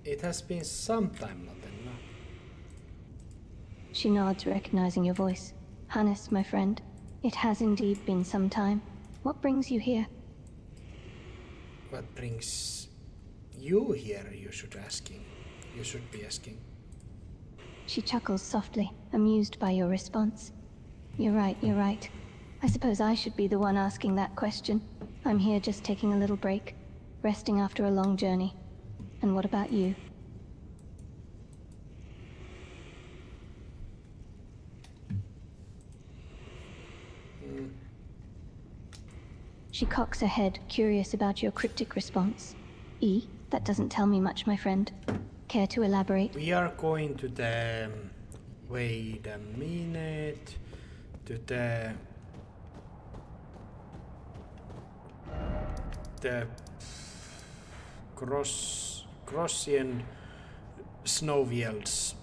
It has been some time, Latenna. She nods, recognizing your voice. Hannes, my friend, it has indeed been some time. What brings you here? What brings you here, you should be asking. She chuckles softly, amused by your response. You're right. I suppose I should be the one asking that question. I'm here just taking a little break, resting after a long journey. And what about you? She cocks her head, curious about your cryptic response. That doesn't tell me much, my friend. Care to elaborate? We are going to the... Wait a minute. To the Crossian snowfields.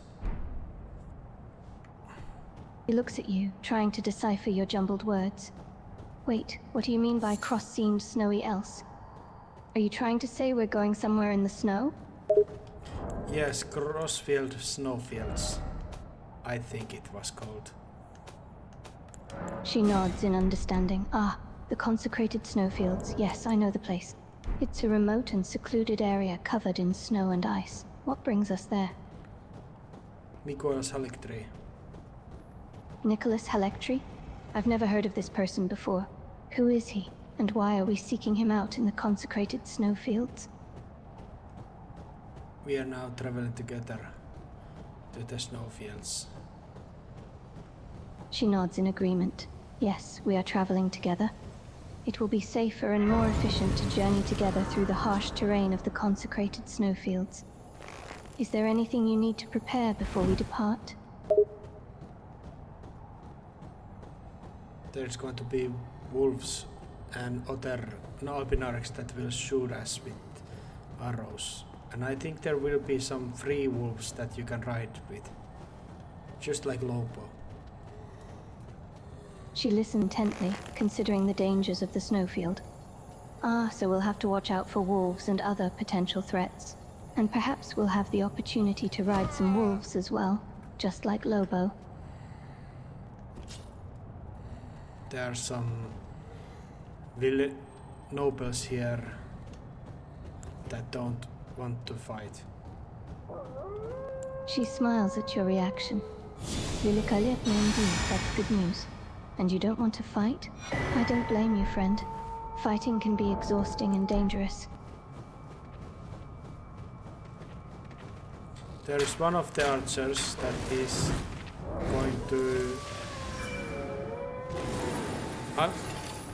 He looks at you, trying to decipher your jumbled words. Wait, what do you mean by cross-seamed snowy else? Are you trying to say we're going somewhere in the snow? Yes, Crossfield Snowfields. I think it was called. She nods in understanding. Ah, the consecrated snowfields. Yes, I know the place. It's a remote and secluded area covered in snow and ice. What brings us there? Nicholas Halectry. Nicholas Halectry? I've never heard of this person before. Who is he, and why are we seeking him out in the consecrated snowfields? We are now traveling together to the snowfields. She nods in agreement. Yes, we are traveling together. It will be safer and more efficient to journey together through the harsh terrain of the consecrated snowfields. Is there anything you need to prepare before we depart? There's going to be wolves and other albinarks that will shoot us with arrows. And I think there will be some free wolves that you can ride with. Just like Lobo. She listened intently, considering the dangers of the snowfield. Ah, so we'll have to watch out for wolves and other potential threats. And perhaps we'll have the opportunity to ride some wolves as well, just like Lobo. There are some nobles here that don't want to fight. She smiles at your reaction. Indeed, that's good news. And you don't want to fight? I don't blame you, friend. Fighting can be exhausting and dangerous. There is one of the archers that is going to...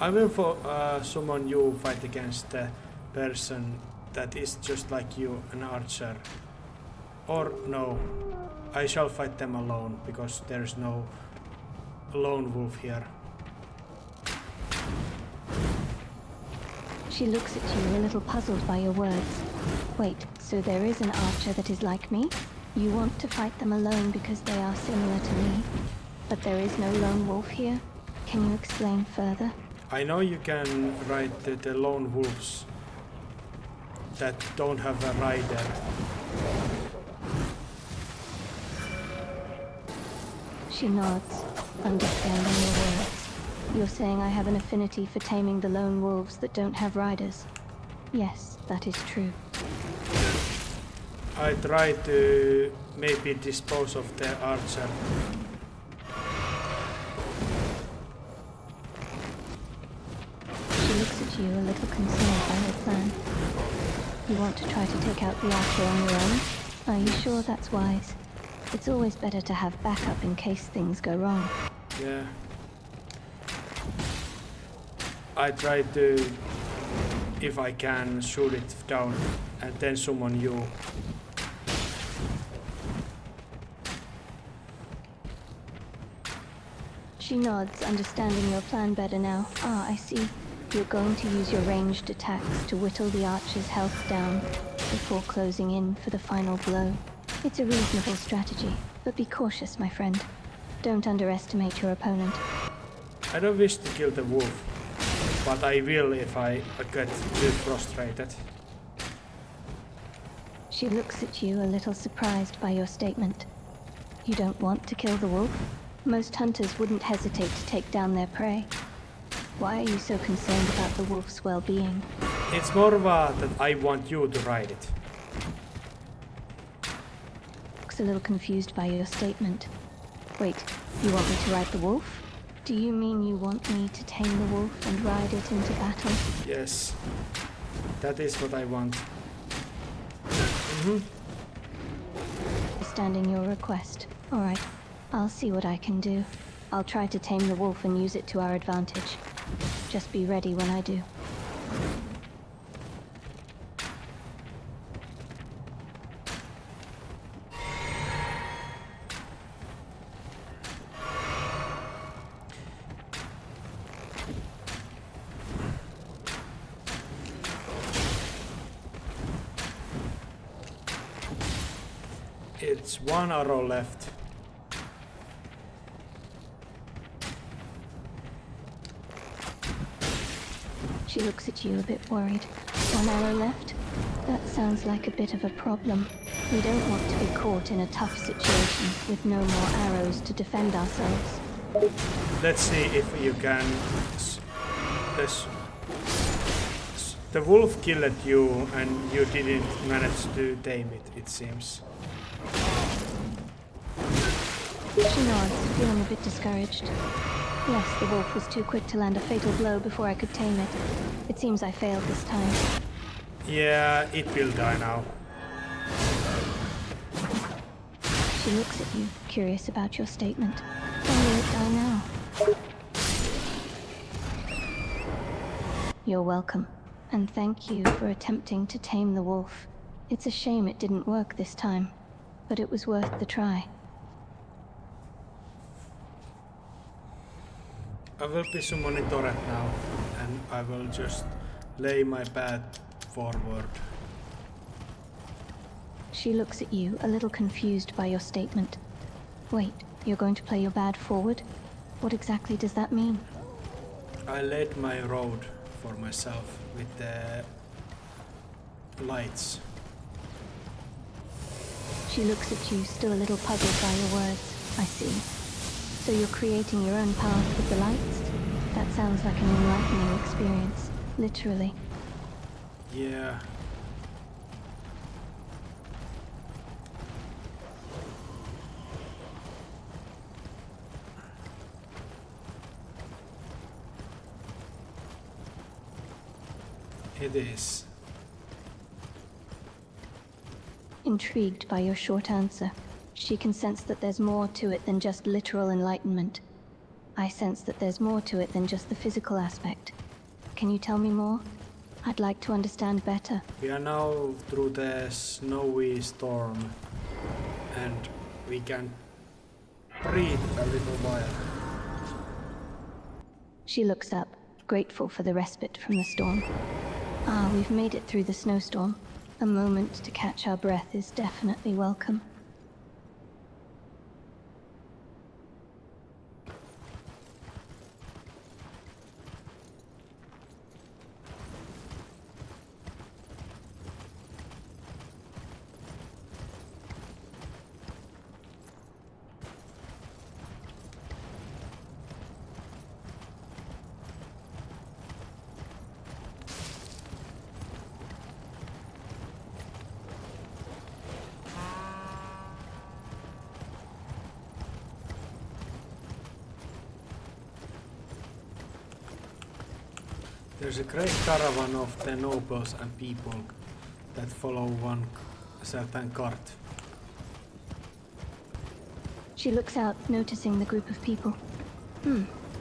I will summon you fight against the person that is just like you, an archer. Or no, I shall fight them alone, because there is no lone wolf here. She looks at you, a little puzzled by your words. Wait, so there is an archer that is like me? You want to fight them alone because they are similar to me? But there is no lone wolf here? Can you explain further? I know you can ride the lone wolves that don't have a rider. She nods, understanding your words. You're saying I have an affinity for taming the lone wolves that don't have riders. Yes, that is true. I try to maybe dispose of the archer. She looks at you, a little concerned by her plan. You want to try to take out the archer on your own? Are you sure that's wise? It's always better to have backup in case things go wrong. Yeah. I try to, if I can, shoot it down and then summon you. She nods, understanding your plan better now. Ah, I see. You're going to use your ranged attacks to whittle the archer's health down before closing in for the final blow. It's a reasonable strategy, but be cautious, my friend. Don't underestimate your opponent. I don't wish to kill the wolf, but I will if I get too frustrated. She looks at you, a little surprised by your statement. You don't want to kill the wolf? Most hunters wouldn't hesitate to take down their prey. Why are you so concerned about the wolf's well-being? It's more that I want you to ride it. Looks a little confused by your statement. Wait, you want me to ride the wolf? Do you mean you want me to tame the wolf and ride it into battle? Yes, that is what I want. Understanding your request. All right, I'll see what I can do. I'll try to tame the wolf and use it to our advantage. Just be ready when I do. It's one arrow left. She looks at you a bit worried. One arrow left? That sounds like a bit of a problem. We don't want to be caught in a tough situation with no more arrows to defend ourselves. Let's see if you can... The wolf killed you and you didn't manage to tame it, it seems. She nods, feeling a bit discouraged. Yes, the wolf was too quick to land a fatal blow before I could tame it. It seems I failed this time. Yeah, it will die now. She looks at you, curious about your statement. Why will it die now? You're welcome, and thank you for attempting to tame the wolf. It's a shame it didn't work this time, but it was worth the try. I will be summoning Toret now, and I will just lay my pad forward. She looks at you, a little confused by your statement. Wait, you're going to play your bad forward? What exactly does that mean? I laid my road for myself with the lights. She looks at you, still a little puzzled by your words. I see. So you're creating your own path with the lights? That sounds like an enlightening experience, literally. Yeah. It is. Intrigued by your short answer, she can sense that there's more to it than just literal enlightenment. I sense that there's more to it than just the physical aspect. Can you tell me more? I'd like to understand better. We are now through the snowy storm, and we can breathe a little while. She looks up, grateful for the respite from the storm. Ah, we've made it through the snowstorm. A moment to catch our breath is definitely welcome. There's a great caravan of the nobles and people that follow one certain cart. She looks out, noticing the group of people.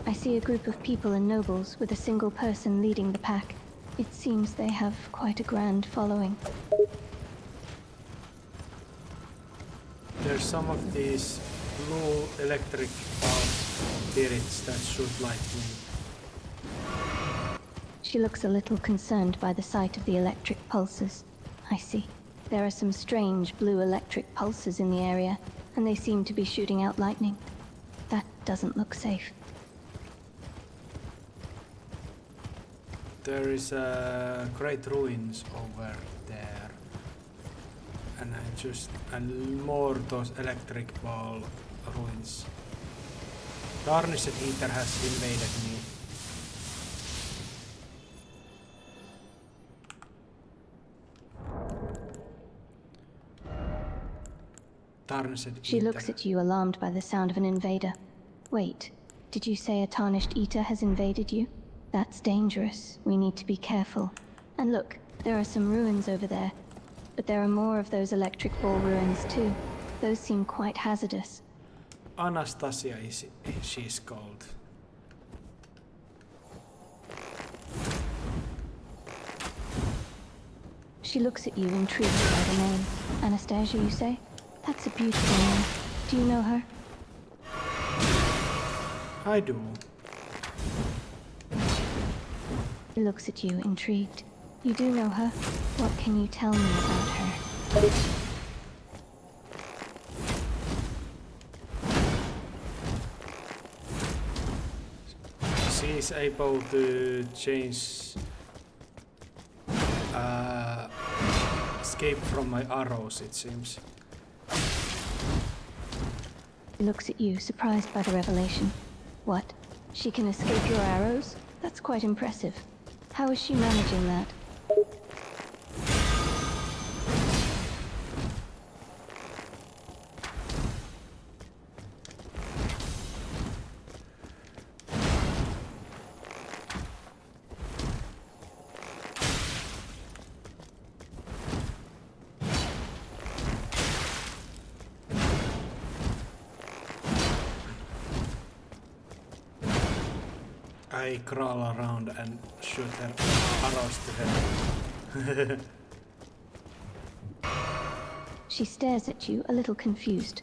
I see a group of people and nobles with a single person leading the pack. It seems they have quite a grand following. There's some of these blue electric bulb spirits that shoot lightning. She looks a little concerned by the sight of the electric pulses. I see. There are some strange blue electric pulses in the area, and they seem to be shooting out lightning. That doesn't look safe. There is great ruins over there. and more those electric ball ruins. Tarnished Ether has invaded me. Tarnished She Ether. looks at you, alarmed by the sound of an invader. Wait, did you say a tarnished eater has invaded you? That's dangerous. We need to be careful. And look, there are some ruins over there. But there are more of those electric ball ruins too. Those seem quite hazardous. Anastasia she's called. She looks at you, intrigued by the name. Anastasia, you say? That's a beautiful name. Do you know her? I do. She looks at you, intrigued. You do know her? What can you tell me about her? She is able to change escape from my arrows, it seems. She looks at you, surprised by the revelation. What? She can escape your arrows? That's quite impressive. How is she managing that? I crawl around and shoot her arrows to her. She stares at you, a little confused.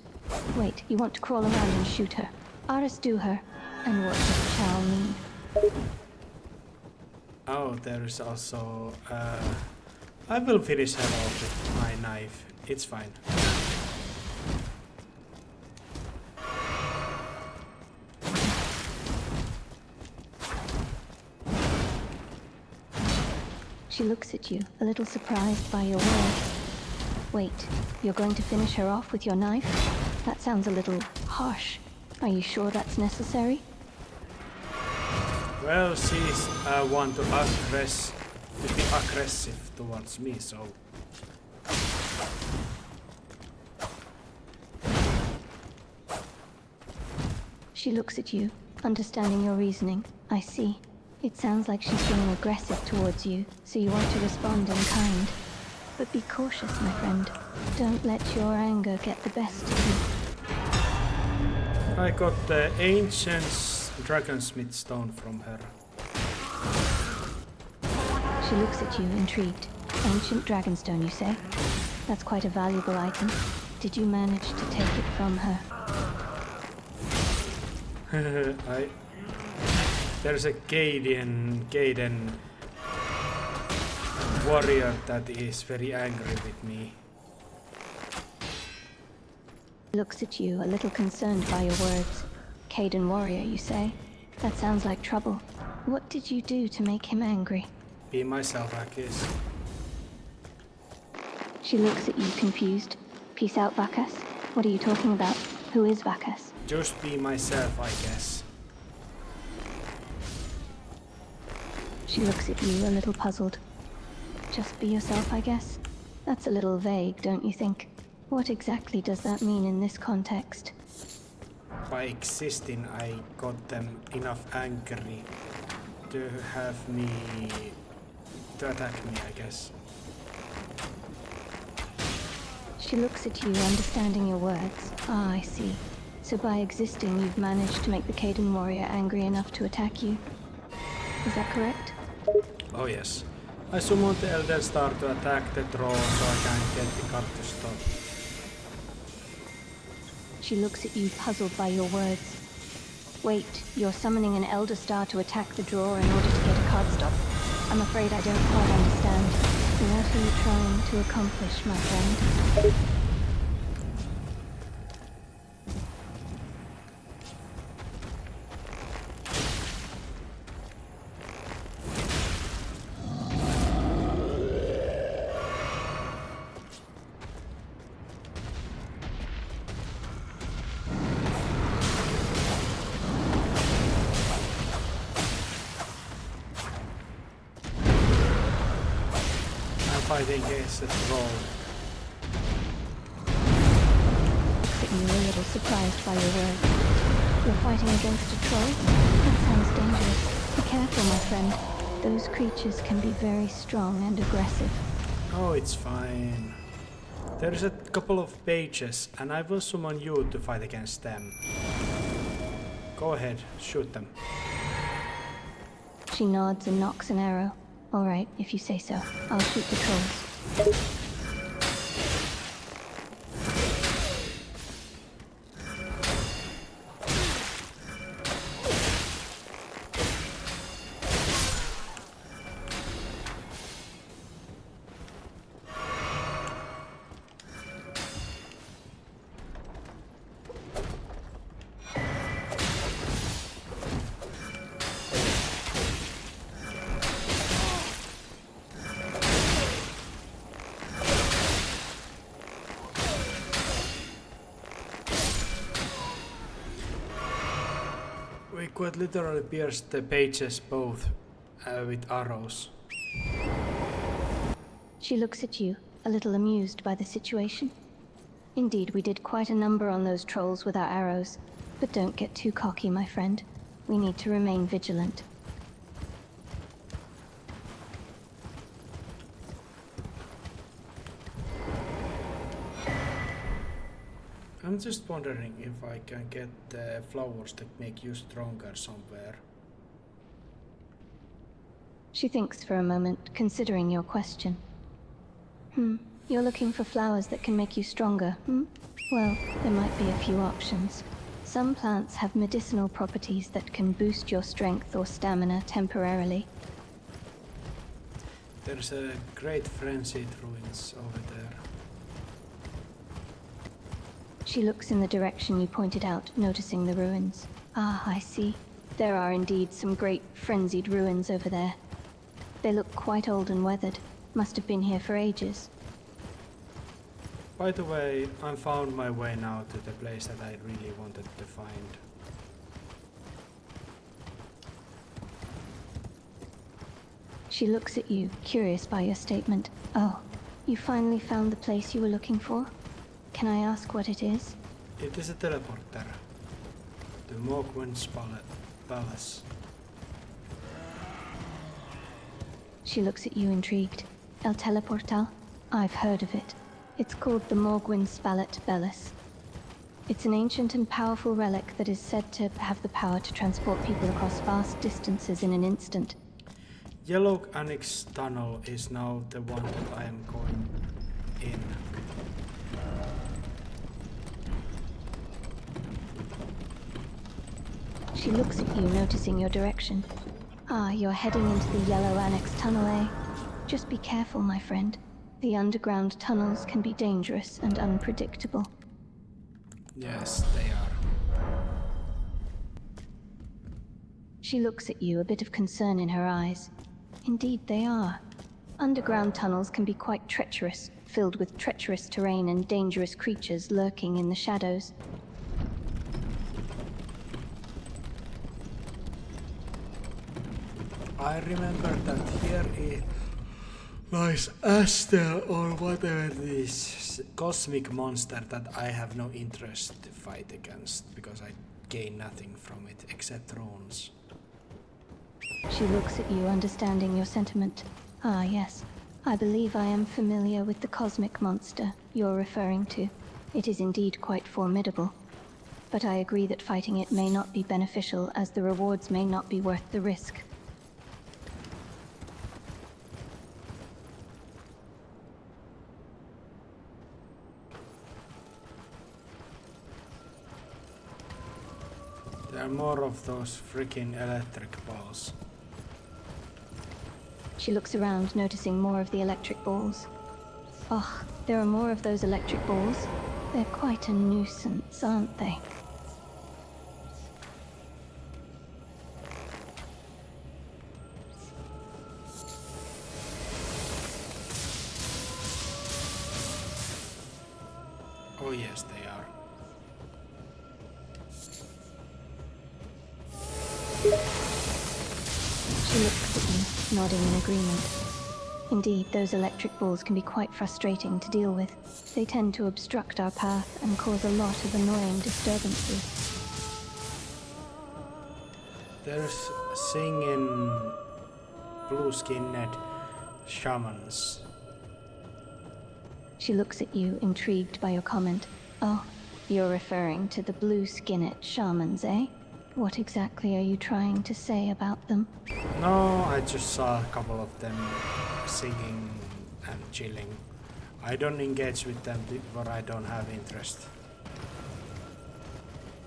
Wait, you want to crawl around and shoot her? Aris do her. And what does Chow mean? Oh, there is also... I will finish her off with my knife. It's fine. She looks at you, a little surprised by your words. Wait, you're going to finish her off with your knife? That sounds a little harsh. Are you sure that's necessary? Well, she's one to be aggressive towards me, so... She looks at you, understanding your reasoning. I see. It sounds like she's being aggressive towards you, so you want to respond in kind. But be cautious, my friend. Don't let your anger get the best of you. I got the ancient dragonsmith stone from her. She looks at you, intrigued. Ancient dragonstone, you say? That's quite a valuable item. Did you manage to take it from her? There's a Gaiden warrior that is very angry with me. She looks at you, a little concerned by your words. Caden warrior, you say? That sounds like trouble. What did you do to make him angry? Be myself, I guess. She looks at you, confused. Peace out, Vakas. What are you talking about? Who is Vakas? Just be myself, I guess. She looks at you, a little puzzled. Just be yourself, I guess? That's a little vague, don't you think? What exactly does that mean in this context? By existing, I got them enough angry to attack me, I guess. She looks at you, understanding your words. Ah, I see. So by existing, you've managed to make the Caden warrior angry enough to attack you. Is that correct? Oh yes. I summoned the Elder Star to attack the draw so I can get the card to stop. She looks at you, puzzled by your words. Wait, you're summoning an Elder Star to attack the drawer in order to get a card stop? I'm afraid I don't quite understand. What are you trying to accomplish, my friend? fighting against a troll. But you were a little surprised by your words. You're fighting against a troll? That sounds dangerous. Be careful, my friend. Those creatures can be very strong and aggressive. Oh, it's fine. There's a couple of pages, and I will summon you to fight against them. Go ahead, shoot them. She nods and knocks an arrow. All right, if you say so. I'll shoot the trolls. We quite literally pierced the pages both with arrows. She looks at you, a little amused by the situation. Indeed, we did quite a number on those trolls with our arrows. But don't get too cocky, my friend. We need to remain vigilant. I'm just wondering if I can get the flowers that make you stronger somewhere. She thinks for a moment, considering your question. You're looking for flowers that can make you stronger, Well, there might be a few options. Some plants have medicinal properties that can boost your strength or stamina temporarily. There's a great frenzied ruins over there. She looks in the direction you pointed out, noticing the ruins. Ah, I see. There are indeed some great frenzied ruins over there. They look quite old and weathered. Must have been here for ages. By the way, I found my way now to the place that I really wanted to find. She looks at you, curious by your statement. Oh, you finally found the place you were looking for? Can I ask what it is? It is a teleporter. The Mogwin's Palace. She looks at you intrigued. El Teleportal? I've heard of it. It's called the Morgwyn Spallet Bellis. It's an ancient and powerful relic that is said to have the power to transport people across vast distances in an instant. Yellow Annex Tunnel is now the one that I am going in. She looks at you, noticing your direction. Ah, you're heading into the Yellow Annex Tunnel, eh? Just be careful, my friend. The underground tunnels can be dangerous and unpredictable. Yes, they are. She looks at you, a bit of concern in her eyes. Indeed, they are. Underground tunnels can be quite treacherous, filled with treacherous terrain and dangerous creatures lurking in the shadows. I remember that here lies Astel or whatever this cosmic monster that I have no interest to fight against because I gain nothing from it except runes. She looks at you, understanding your sentiment. Ah, yes. I believe I am familiar with the cosmic monster you're referring to. It is indeed quite formidable. But I agree that fighting it may not be beneficial, as the rewards may not be worth the risk. There are more of those freaking electric balls. She looks around, noticing more of the electric balls. Oh, there are more of those electric balls. They're quite a nuisance, aren't they? Oh yes, they are. She looks at you, nodding in agreement. Indeed, those electric balls can be quite frustrating to deal with. They tend to obstruct our path and cause a lot of annoying disturbances. There's singing blue-skinned shamans. She looks at you, intrigued by your comment. Oh, you're referring to the blue-skinned shamans, eh? What exactly are you trying to say about them? No, I just saw a couple of them singing and chilling. I don't engage with them for I don't have interest.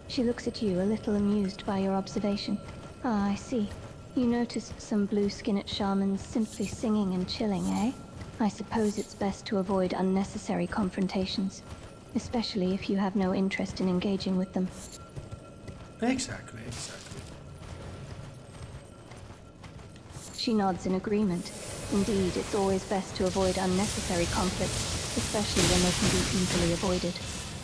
She looks at you, a little amused by your observation. Ah, I see. You noticed some blue-skinned shamans simply singing and chilling, eh? I suppose it's best to avoid unnecessary confrontations, especially if you have no interest in engaging with them. Exactly. She nods in agreement. Indeed, it's always best to avoid unnecessary conflicts, especially when they can be easily avoided.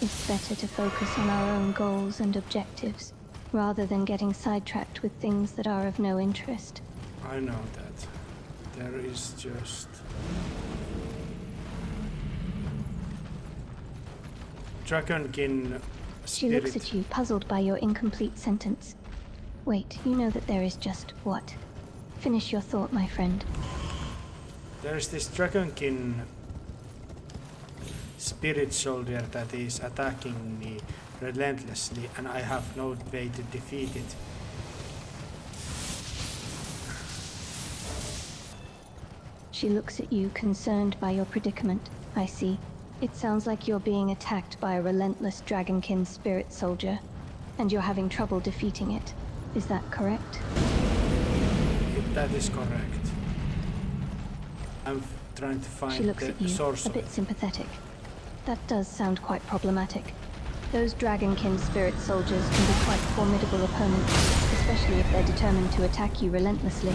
It's better to focus on our own goals and objectives, rather than getting sidetracked with things that are of no interest. I know that. There is just... Dragonkin spirit... She looks at you, puzzled by your incomplete sentence. Wait, you know that there is just what? Finish your thought, my friend. There's this Dragonkin spirit soldier that is attacking me relentlessly and I have no way to defeat it. She looks at you, concerned by your predicament. I see. It sounds like you're being attacked by a relentless Dragonkin spirit soldier, and you're having trouble defeating it. Is that correct? That is correct. I'm trying to find She looks the at you, source a of bit it. sympathetic. That does sound quite problematic. Those Dragonkin spirit soldiers can be quite formidable opponents, especially if they're determined to attack you relentlessly.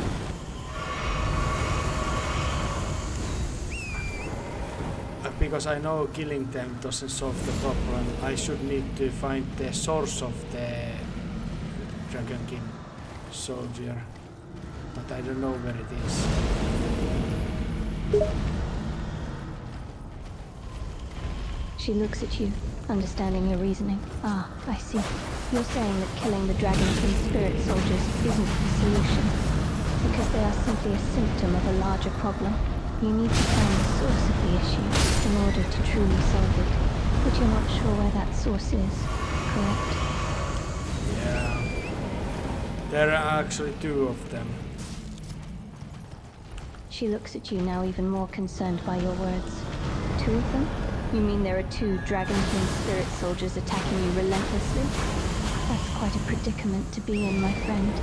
Because I know killing them doesn't solve the problem, I should need to find the source of the Dragonkin soldier. But I don't know where it is. She looks at you, understanding your reasoning. Ah, I see. You're saying that killing the Dragonkin spirit soldiers isn't the solution, because they are simply a symptom of a larger problem. You need to find the source of the issue in order to truly solve it, but you're not sure where that source is, correct? Yeah. There are actually two of them. She looks at you now, even more concerned by your words. Two of them? You mean there are two Dragonkin spirit soldiers attacking you relentlessly? That's quite a predicament to be in, my friend.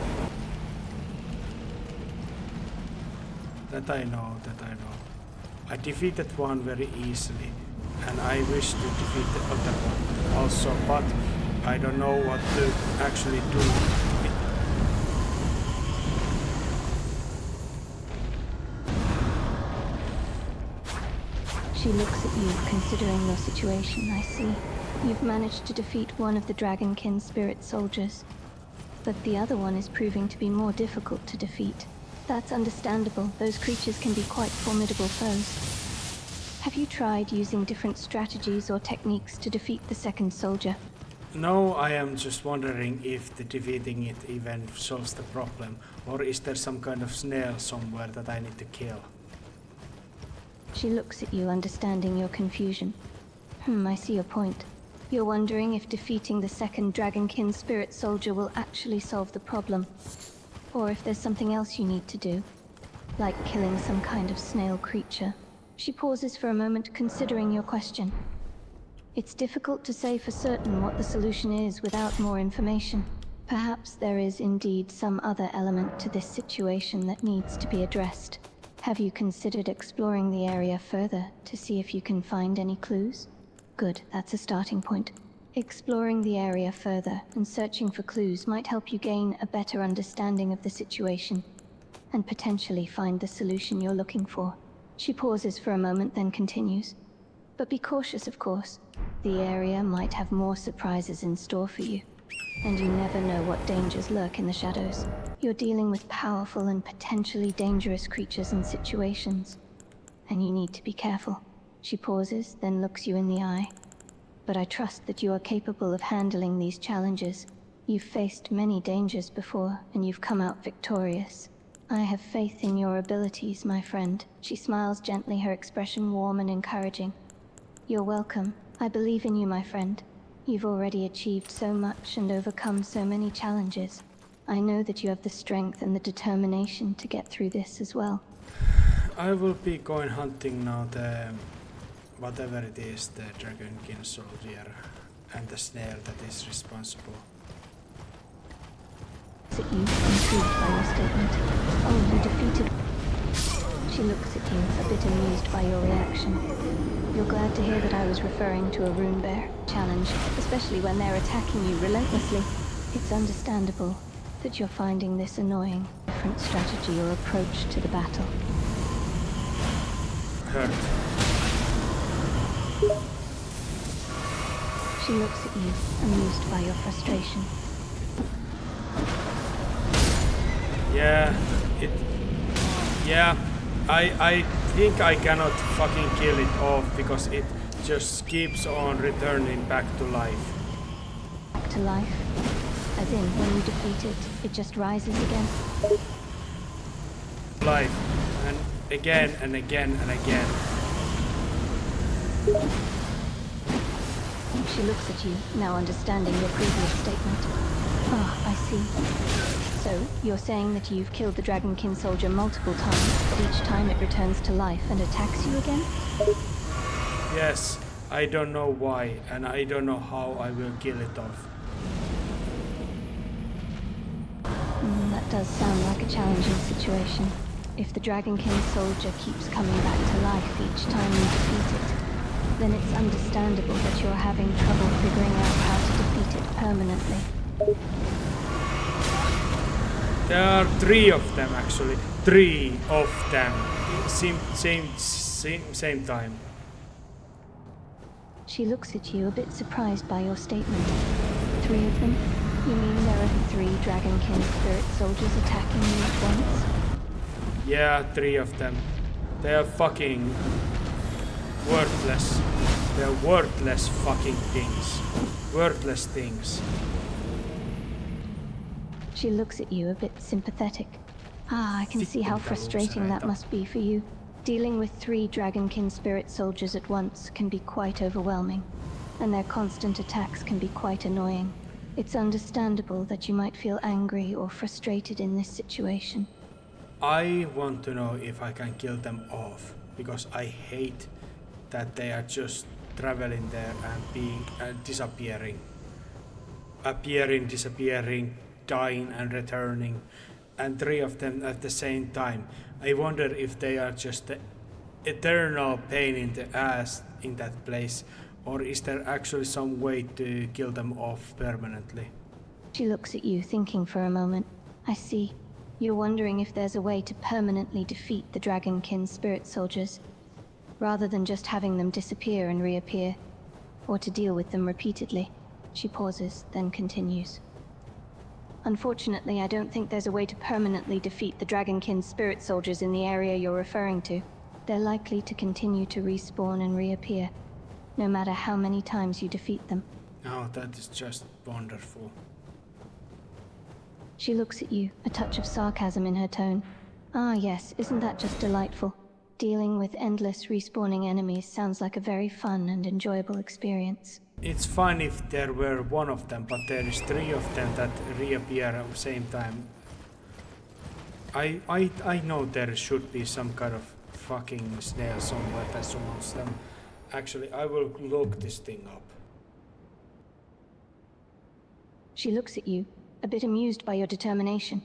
That I know. I defeated one very easily, and I wish to defeat the other one also, but I don't know what to actually do. She looks at you, considering your situation. I see. You've managed to defeat one of the Dragonkin spirit soldiers, but the other one is proving to be more difficult to defeat. That's understandable. Those creatures can be quite formidable foes. Have you tried using different strategies or techniques to defeat the second soldier? No, I am just wondering if the defeating it even solves the problem, or is there some kind of snail somewhere that I need to kill? She looks at you, understanding your confusion. I see your point. You're wondering if defeating the second Dragonkin spirit soldier will actually solve the problem. Or if there's something else you need to do, like killing some kind of snail creature. She pauses for a moment, considering your question. It's difficult to say for certain what the solution is without more information. Perhaps there is indeed some other element to this situation that needs to be addressed. Have you considered exploring the area further to see if you can find any clues? Good, that's a starting point. Exploring the area further and searching for clues might help you gain a better understanding of the situation and potentially find the solution you're looking for. She pauses for a moment, then continues. But be cautious, of course. The area might have more surprises in store for you, and you never know what dangers lurk in the shadows. You're dealing with powerful and potentially dangerous creatures and situations. and you need to be careful. She pauses, then looks you in the eye. But I trust that you are capable of handling these challenges. You've faced many dangers before, and you've come out victorious. I have faith in your abilities, my friend. She smiles gently, her expression warm and encouraging. You're welcome. I believe in you, my friend. You've already achieved so much and overcome so many challenges. I know that you have the strength and the determination to get through this as well. I will be going hunting now the whatever it is, the dragonkin soldier and the snail that is responsible. Looks at you, intrigued by your statement. Oh, you defeated... She looks at you, a bit amused by your reaction. You're glad to hear that I was referring to a rune bear challenge, especially when they're attacking you relentlessly. It's understandable that you're finding this annoying. Different strategy or approach to the battle. Hurt. She looks at you, amused by your frustration. I think I cannot fucking kill it off because it just keeps on returning back to life. Back to life? As in, when you defeat it, it just rises again? Life. And again and again and again. She looks at you, now understanding your previous statement. Ah, I see. So, you're saying that you've killed the dragonkin soldier multiple times, but each time it returns to life and attacks you again? Yes, I don't know why, and I don't know how I will kill it off. That does sound like a challenging situation. If the dragonkin soldier keeps coming back to life each time you defeat it, then it's understandable that you're having trouble figuring out how to defeat it permanently. There are 3 of them actually. 3 of them. Same time. She looks at you, a bit surprised by your statement. 3 of them? You mean there are 3 dragonkin spirit soldiers attacking you at once? Yeah, 3 of them. They are fucking worthless. They're worthless fucking things. Worthless things. She looks at you, a bit sympathetic. Ah, I can see how frustrating that must be for you. Dealing with 3 dragonkin spirit soldiers at once can be quite overwhelming, and their constant attacks can be quite annoying. It's understandable that you might feel angry or frustrated in this situation. I want to know if I can kill them off, because I hate that they are just traveling there and being disappearing. Appearing, disappearing, dying and returning, and 3 of them at the same time. I wonder if they are just the eternal pain in the ass in that place, or is there actually some way to kill them off permanently? She looks at you, thinking for a moment. I see. You're wondering if there's a way to permanently defeat the dragonkin spirit soldiers, rather than just having them disappear and reappear, or to deal with them repeatedly. She pauses, then continues. Unfortunately, I don't think there's a way to permanently defeat the dragonkin spirit soldiers in the area you're referring to. They're likely to continue to respawn and reappear, no matter how many times you defeat them. Oh, that is just wonderful. She looks at you, a touch of sarcasm in her tone. Ah yes, isn't that just delightful? Dealing with endless respawning enemies sounds like a very fun and enjoyable experience. It's fine if there were 1 of them, but there is 3 of them that reappear at the same time. I know there should be some kind of fucking snail somewhere that summons them. Actually, I will look this thing up. She looks at you, a bit amused by your determination.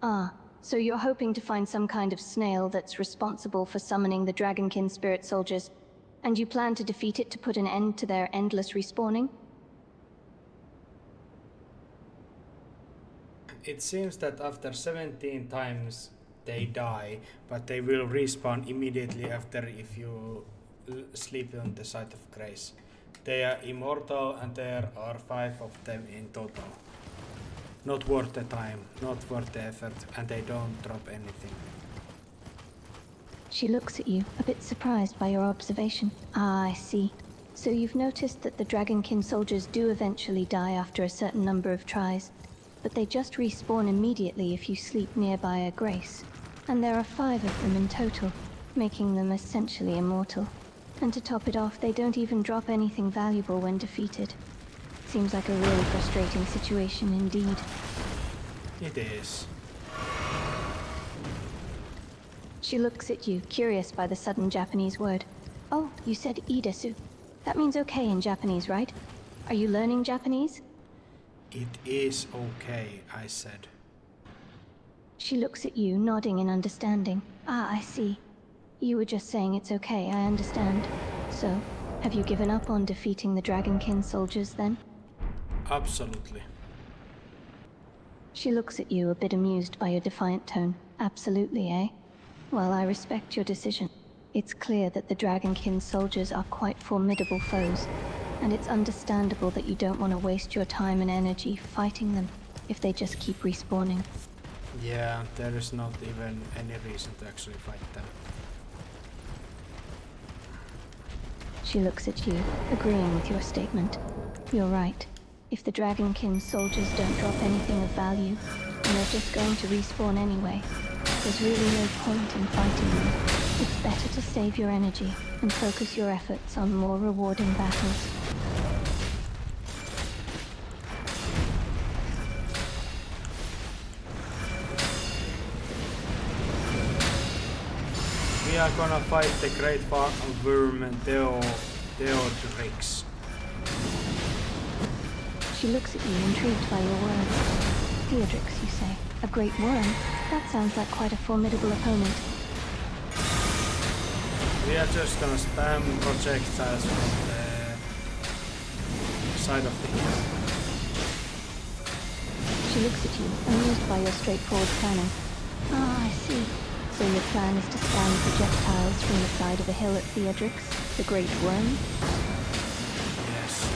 Ah, so you're hoping to find some kind of snail that's responsible for summoning the dragonkin spirit soldiers, and you plan to defeat it to put an end to their endless respawning? It seems that after 17 times they die, but they will respawn immediately after if you sleep on the side of grace. They are immortal and there are 5 of them in total. Not worth the time, not worth the effort, and they don't drop anything. She looks at you, a bit surprised by your observation. Ah, I see. So you've noticed that the Dragonkin soldiers do eventually die after a certain number of tries, but they just respawn immediately if you sleep nearby a grace. And there are 5 of them in total, making them essentially immortal. And to top it off, they don't even drop anything valuable when defeated. Seems like a really frustrating situation indeed. It is. She looks at you, curious by the sudden Japanese word. Oh, you said Idesu. That means okay in Japanese, right? Are you learning Japanese? It is okay, I said. She looks at you, nodding in understanding. Ah, I see. You were just saying it's okay, I understand. So, have you given up on defeating the Dragonkin soldiers then? Absolutely. She looks at you, a bit amused by your defiant tone. Absolutely, eh? Well, I respect your decision. It's clear that the Dragonkin soldiers are quite formidable foes, and it's understandable that you don't want to waste your time and energy fighting them if they just keep respawning. Yeah, there is not even any reason to actually fight them. She looks at you, agreeing with your statement. You're right. If the Dragonkin soldiers don't drop anything of value, and they're just going to respawn anyway, there's really no point in fighting them. It's better to save your energy and focus your efforts on more rewarding battles. We are gonna fight the great vermin Theodrix. She looks at you, intrigued by your words. Theodrix, you say? A great worm? That sounds like quite a formidable opponent. We are just gonna spam projectiles from the side of the hill. She looks at you, amused by your straightforward planning. Ah, I see. So your plan is to spam projectiles from the side of the hill at Theodrix, the great worm? Yes.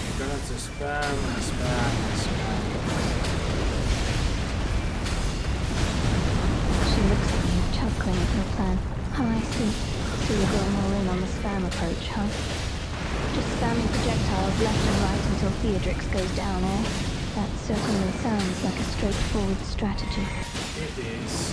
We're gonna just spam and spam and spam. She looks at you, chuckling at your plan. Ah, I see. So you're going all in on the spam approach, huh? Just spamming projectiles left and right until Theodrix goes down, eh? That certainly sounds like a straightforward strategy. It is.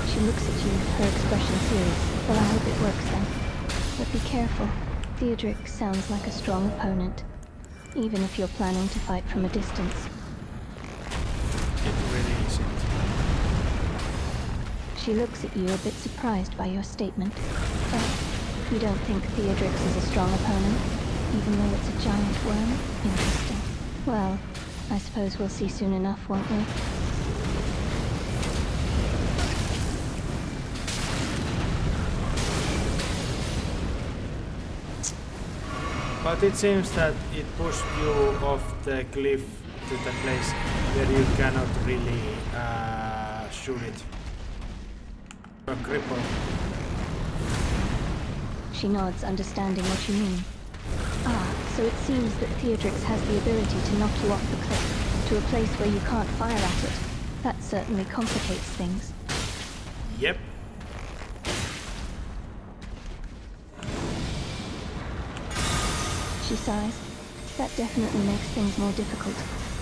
She looks at you, her expression serious. Well, I hope it works then. But be careful. Theodrix sounds like a strong opponent, even if you're planning to fight from a distance. It really isn't. She looks at you, a bit surprised by your statement. But you don't think Theodrix is a strong opponent, even though it's a giant worm? Interesting. Well, I suppose we'll see soon enough, won't we? But it seems that it pushed you off the cliff to the place where you cannot really shoot it. A cripple. She nods, understanding what you mean. Ah, so it seems that Theodrix has the ability to knock you off the cliff, to a place where you can't fire at it. That certainly complicates things. Yep. She sighs. That definitely makes things more difficult.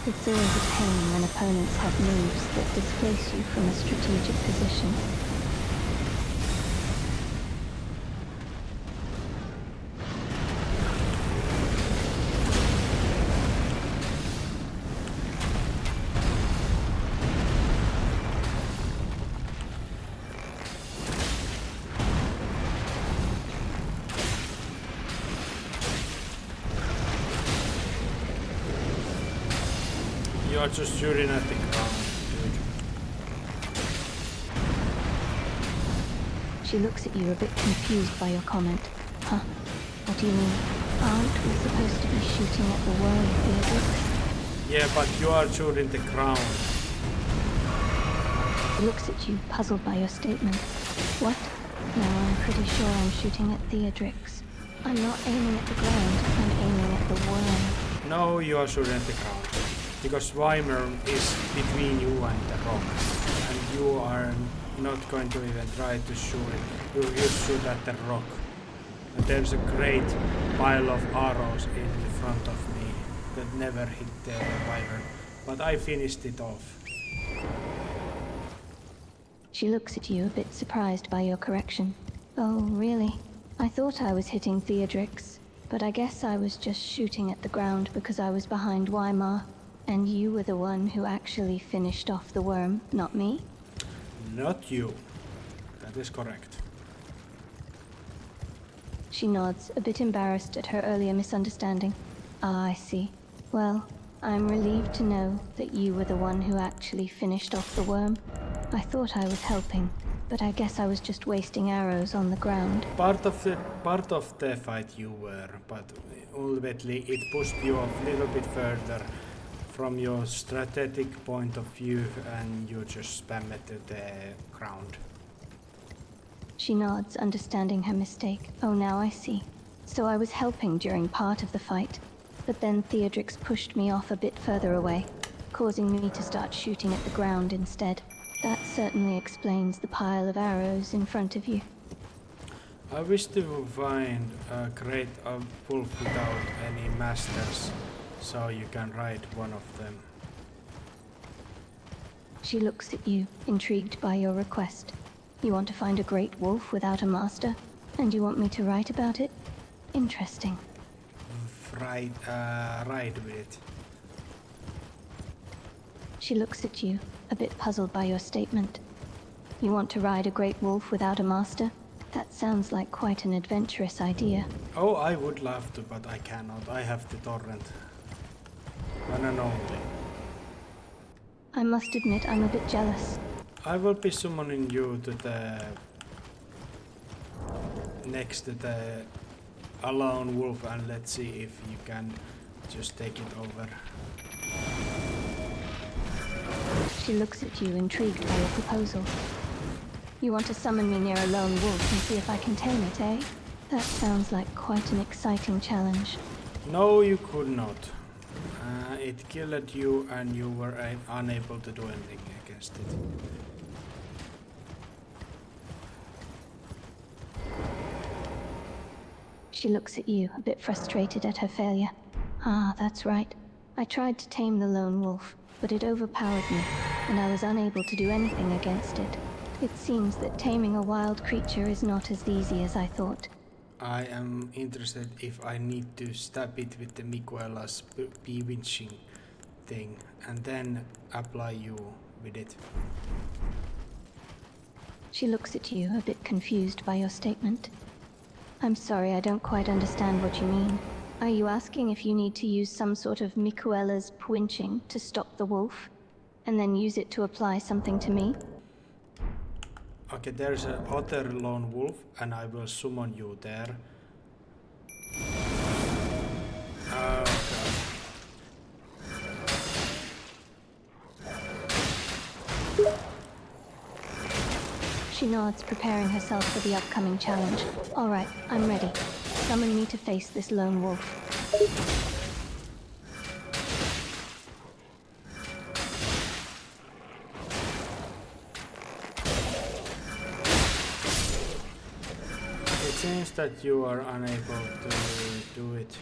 It's always a pain when opponents have moves that displace you from a strategic position. You are just shooting at the ground, dude. She looks at you, a bit confused by your comment. Huh? What do you mean? Aren't we supposed to be shooting at the worm, Theodrix? Yeah, but you are shooting the ground. He looks at you, puzzled by your statement. What? Now I'm pretty sure I'm shooting at Theodrix. I'm not aiming at the ground, I'm aiming at the worm. No, you are shooting at the ground. Because Weimer is between you and the rock. And you are not going to even try to shoot it. You shoot at the rock. And there's a great pile of arrows in front of me that never hit the Weimer. But I finished it off. She looks at you, a bit surprised by your correction. Oh, really? I thought I was hitting Theodrix, but I guess I was just shooting at the ground because I was behind Weimar, and you were the one who actually finished off the worm, not me? Not you. That is correct. She nods, a bit embarrassed at her earlier misunderstanding. Ah, I see. Well, I'm relieved to know that you were the one who actually finished off the worm. I thought I was helping, but I guess I was just wasting arrows on the ground. Part of the fight you were, but ultimately it pushed you a little bit further from your strategic point of view, and you just spam it to the ground. She nods, understanding her mistake. Oh, now I see. So I was helping during part of the fight, but then Theodrix pushed me off a bit further away, causing me to start shooting at the ground instead. That certainly explains the pile of arrows in front of you. I wish to find a great wolf without any masters, so you can ride one of them. She looks at you, intrigued by your request. You want to find a great wolf without a master, and you want me to write about it? Interesting. Ride with it. She looks at you, a bit puzzled by your statement. You want to ride a great wolf without a master? That sounds like quite an adventurous idea. Oh, I would love to, but I cannot. I have the torrent. One and only. I must admit I'm a bit jealous. I will be summoning you to the... next to the alone wolf, and let's see if you can just take it over. She looks at you, intrigued by your proposal. You want to summon me near a lone wolf and see if I can tame it, eh? That sounds like quite an exciting challenge. No, you could not. It killed you and you were unable to do anything against it. She looks at you, a bit frustrated at her failure. Ah, that's right. I tried to tame the lone wolf, but it overpowered me, and I was unable to do anything against it. It seems that taming a wild creature is not as easy as I thought. I am interested if I need to stab it with the Miquela's bewitching thing, and then apply you with it. She looks at you, a bit confused by your statement. I'm sorry, I don't quite understand what you mean. Are you asking if you need to use some sort of Miquela's twinching to stop the wolf, and then use it to apply something to me? Okay, there's a other lone wolf, and I will summon you there. Oh god. She nods, preparing herself for the upcoming challenge. All right, I'm ready. Summon me to face this lone wolf. It seems that you are unable to do it.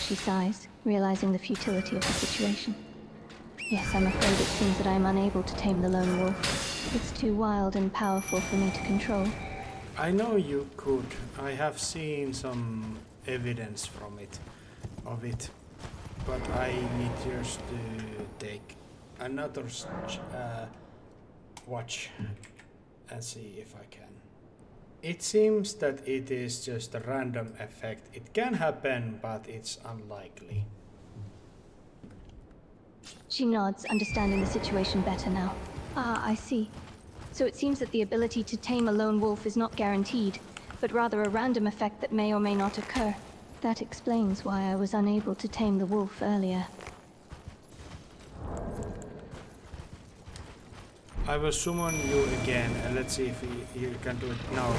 She sighs, realizing the futility of the situation. Yes, I'm afraid it seems that I'm unable to tame the lone wolf. It's too wild and powerful for me to control. I know you could. I have seen some evidence of it, but I need just to take another watch and see if I can. It seems that it is just a random effect. It can happen, but it's unlikely. She nods, understanding the situation better now. Ah, I see. So it seems that the ability to tame a lone wolf is not guaranteed, but rather a random effect that may or may not occur. That explains why I was unable to tame the wolf earlier. I will summon you again and let's see if you can do it now.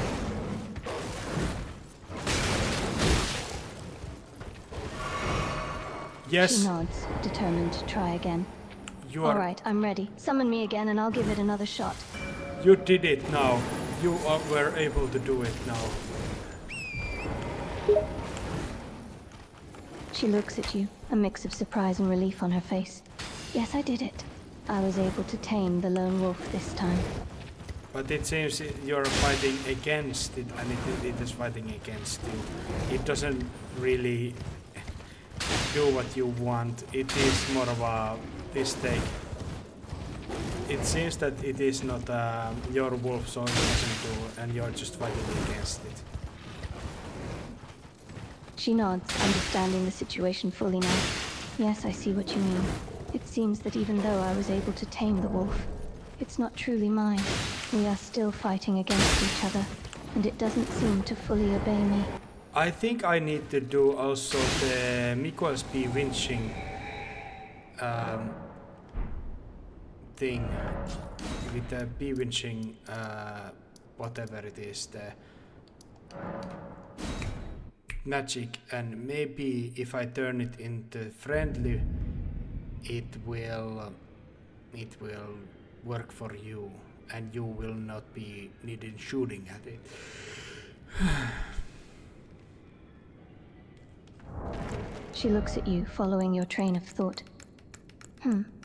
Yes. She nods, determined to try again. You are. Alright, I'm ready. Summon me again and I'll give it another shot. You did it now. You were able to do it now. She looks at you, a mix of surprise and relief on her face. Yes, I did it. I was able to tame the lone wolf this time. But it seems you're fighting against it and it is fighting against you. It doesn't really do what you want. It is more of a mistake. It seems that it is not your wolf, so it doesn't do, and you're just fighting against it. She nods, understanding the situation fully now. Yes, I see what you mean. It seems that even though I was able to tame the wolf, it's not truly mine. We are still fighting against each other, and it doesn't seem to fully obey me. I think I need to do also the Miko's bewitching thing with the bewitching whatever it is, the magic, and maybe if I turn it into friendly, it will work for you, and you will not be needed shooting at it. She looks at you, following your train of thought.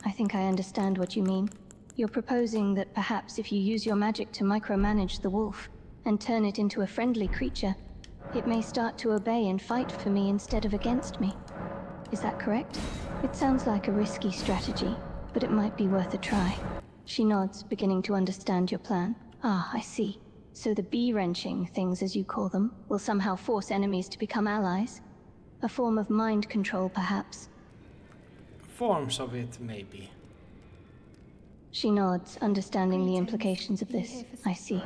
I think I understand what you mean. You're proposing that perhaps if you use your magic to micromanage the wolf and turn it into a friendly creature, it may start to obey and fight for me instead of against me. Is that correct? It sounds like a risky strategy, but it might be worth a try. She nods, beginning to understand your plan. Ah, I see. So the bee-wrenching things, as you call them, will somehow force enemies to become allies? A form of mind control, perhaps? Forms of it, maybe. She nods, understanding the implications of this. I see.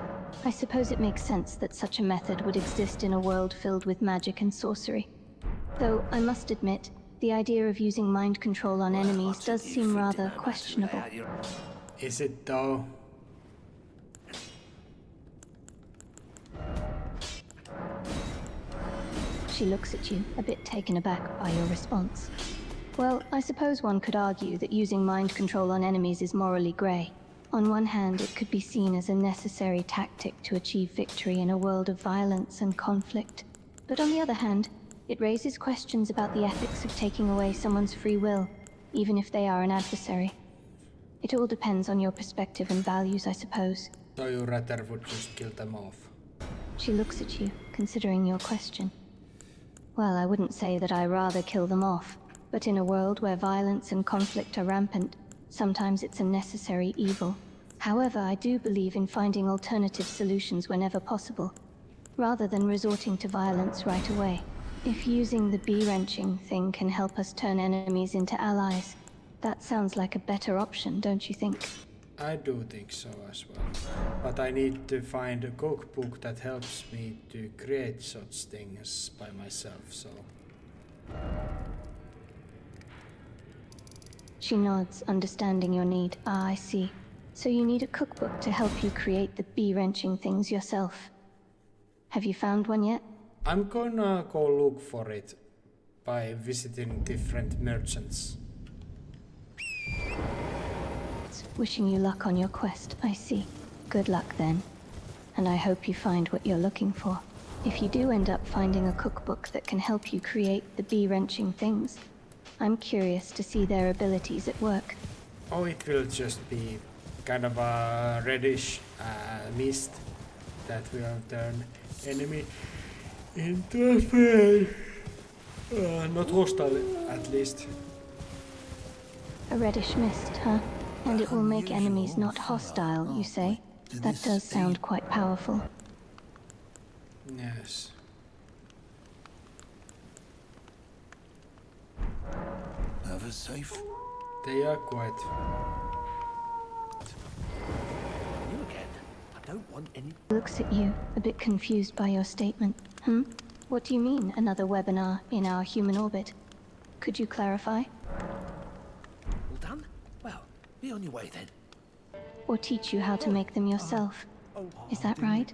I suppose it makes sense that such a method would exist in a world filled with magic and sorcery. Though, I must admit, the idea of using mind control on enemies does seem rather questionable. Is it though? She looks at you, a bit taken aback by your response. Well, I suppose one could argue that using mind control on enemies is morally grey. On one hand, it could be seen as a necessary tactic to achieve victory in a world of violence and conflict. But on the other hand, it raises questions about the ethics of taking away someone's free will, even if they are an adversary. It all depends on your perspective and values, I suppose. So you rather would just kill them off? She looks at you, considering your question. Well, I wouldn't say that I rather kill them off. But in a world where violence and conflict are rampant, sometimes it's a necessary evil. However, I do believe in finding alternative solutions whenever possible, rather than resorting to violence right away. If using the bee-wrenching thing can help us turn enemies into allies, that sounds like a better option, don't you think? I do think so as well. But I need to find a cookbook that helps me to create such things by myself, so... She nods, understanding your need. Ah, I see. So you need a cookbook to help you create the bee-wrenching things yourself. Have you found one yet? I'm gonna go look for it by visiting different merchants. Wishing you luck on your quest, I see. Good luck then. And I hope you find what you're looking for. If you do end up finding a cookbook that can help you create the bee-wrenching things, I'm curious to see their abilities at work. Oh, it will just be kind of a reddish mist that will turn enemy into a prey. Not hostile, at least. A reddish mist, huh? And it will make enemies not hostile, you say? That does sound quite powerful. Yes. Never safe. They are quite. You again. don't want any. Looks at you, a bit confused by your statement. What do you mean, another webinar in our human orbit? Could you clarify? All done? Well, be on your way then. Or teach you how to make them yourself? Is that right?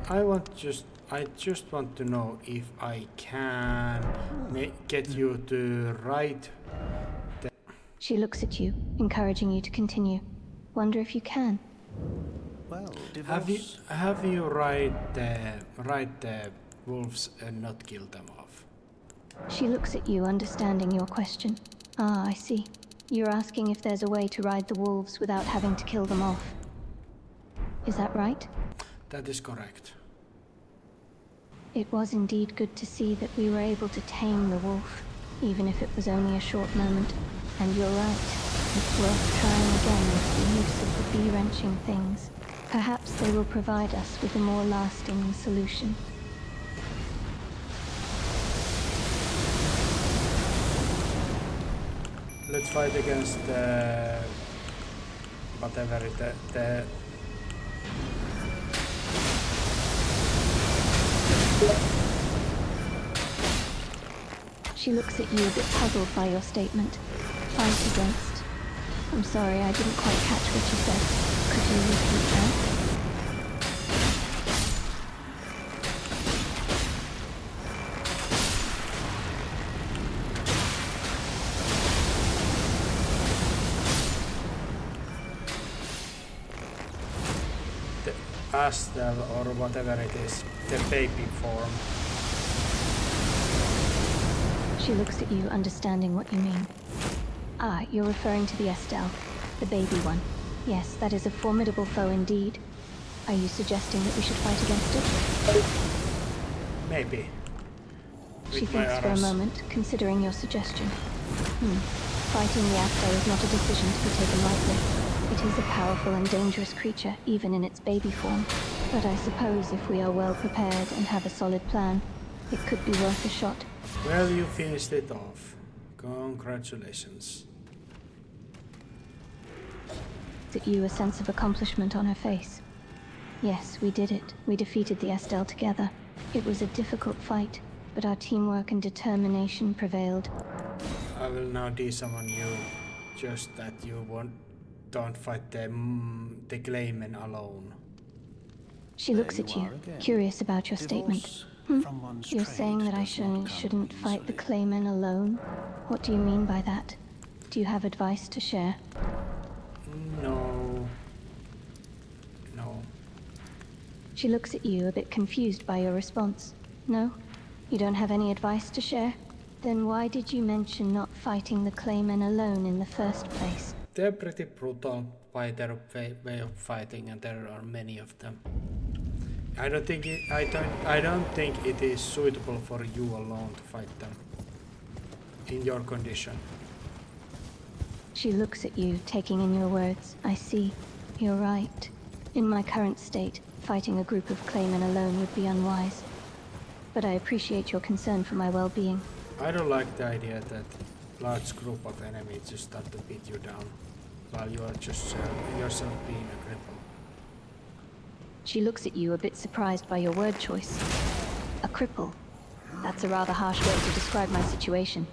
I just want to know if I can get you to write. She looks at you, encouraging you to continue. Wonder if you can. Well, divorce. Have you write the wolves and not kill them off? She looks at you, understanding your question. Ah, I see. You're asking if there's a way to ride the wolves without having to kill them off. Is that right? That is correct. It was indeed good to see that we were able to tame the wolf, even if it was only a short moment. And you're right. It's worth trying again with the use of the bee-wrenching things. Perhaps they will provide us with a more lasting solution. Let's fight against the whatever the She looks at you a bit puzzled by your statement. Fight against. I'm sorry, I didn't quite catch what you said. Could you repeat that? pastel or whatever it is, the baby form. She looks at you, understanding what you mean. Ah, you're referring to the Estelle, the baby one. Yes, that is a formidable foe indeed. Are you suggesting that we should fight against it? Maybe. She With my thinks for a arrows. moment, considering your suggestion. Fighting the Estelle is not a decision to be taken lightly. It is a powerful and dangerous creature, even in its baby form. But I suppose if we are well prepared and have a solid plan, it could be worth a shot. Well, you finished it off. Congratulations. At you, a sense of accomplishment on her face. Yes, we did it. We defeated the Estelle together. It was a difficult fight, but our teamwork and determination prevailed. I will now desummon you, just that you don't fight the Clayman alone. She looks at you, are again. curious about your statement. Divorce from one's You're trade saying that I does not come shouldn't fight the easily. Claymen alone? What do you mean by that? Do you have advice to share? No. No. She looks at you, a bit confused by your response. No? You don't have any advice to share? Then why did you mention not fighting the Claymen alone in the first place? They're pretty brutal by their way of fighting, and there are many of them. I don't think it is suitable for you alone to fight them in your condition. She looks at you, taking in your words. I see. You're right. In my current state, fighting a group of Claymen alone would be unwise. But I appreciate your concern for my well-being. I don't like the idea that large group of enemies just start to beat you down while you are just yourself being a cripple. She looks at you, a bit surprised by your word choice. A cripple. That's a rather harsh way to describe my situation.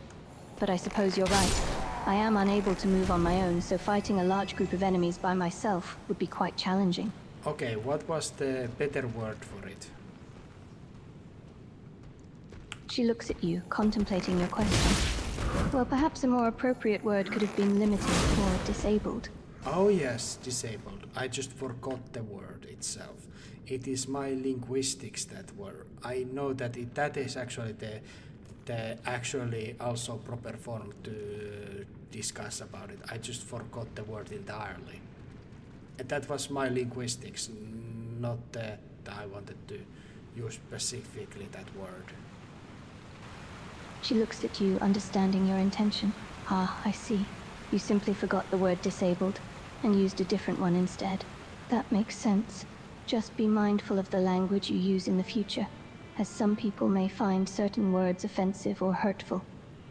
But I suppose you're right. I am unable to move on my own, so fighting a large group of enemies by myself would be quite challenging. Okay, what was the better word for it? She looks at you, contemplating your question. Well, perhaps a more appropriate word could have been limited or disabled. Oh yes, disabled. I just forgot the word itself. It is my linguistics that were. I know that that is actually the actually also proper form to discuss about it. I just forgot the word entirely. And that was my linguistics, not that I wanted to use specifically that word. She looks at you, understanding your intention. Ah, I see. You simply forgot the word disabled and used a different one instead. That makes sense. Just be mindful of the language you use in the future, as some people may find certain words offensive or hurtful.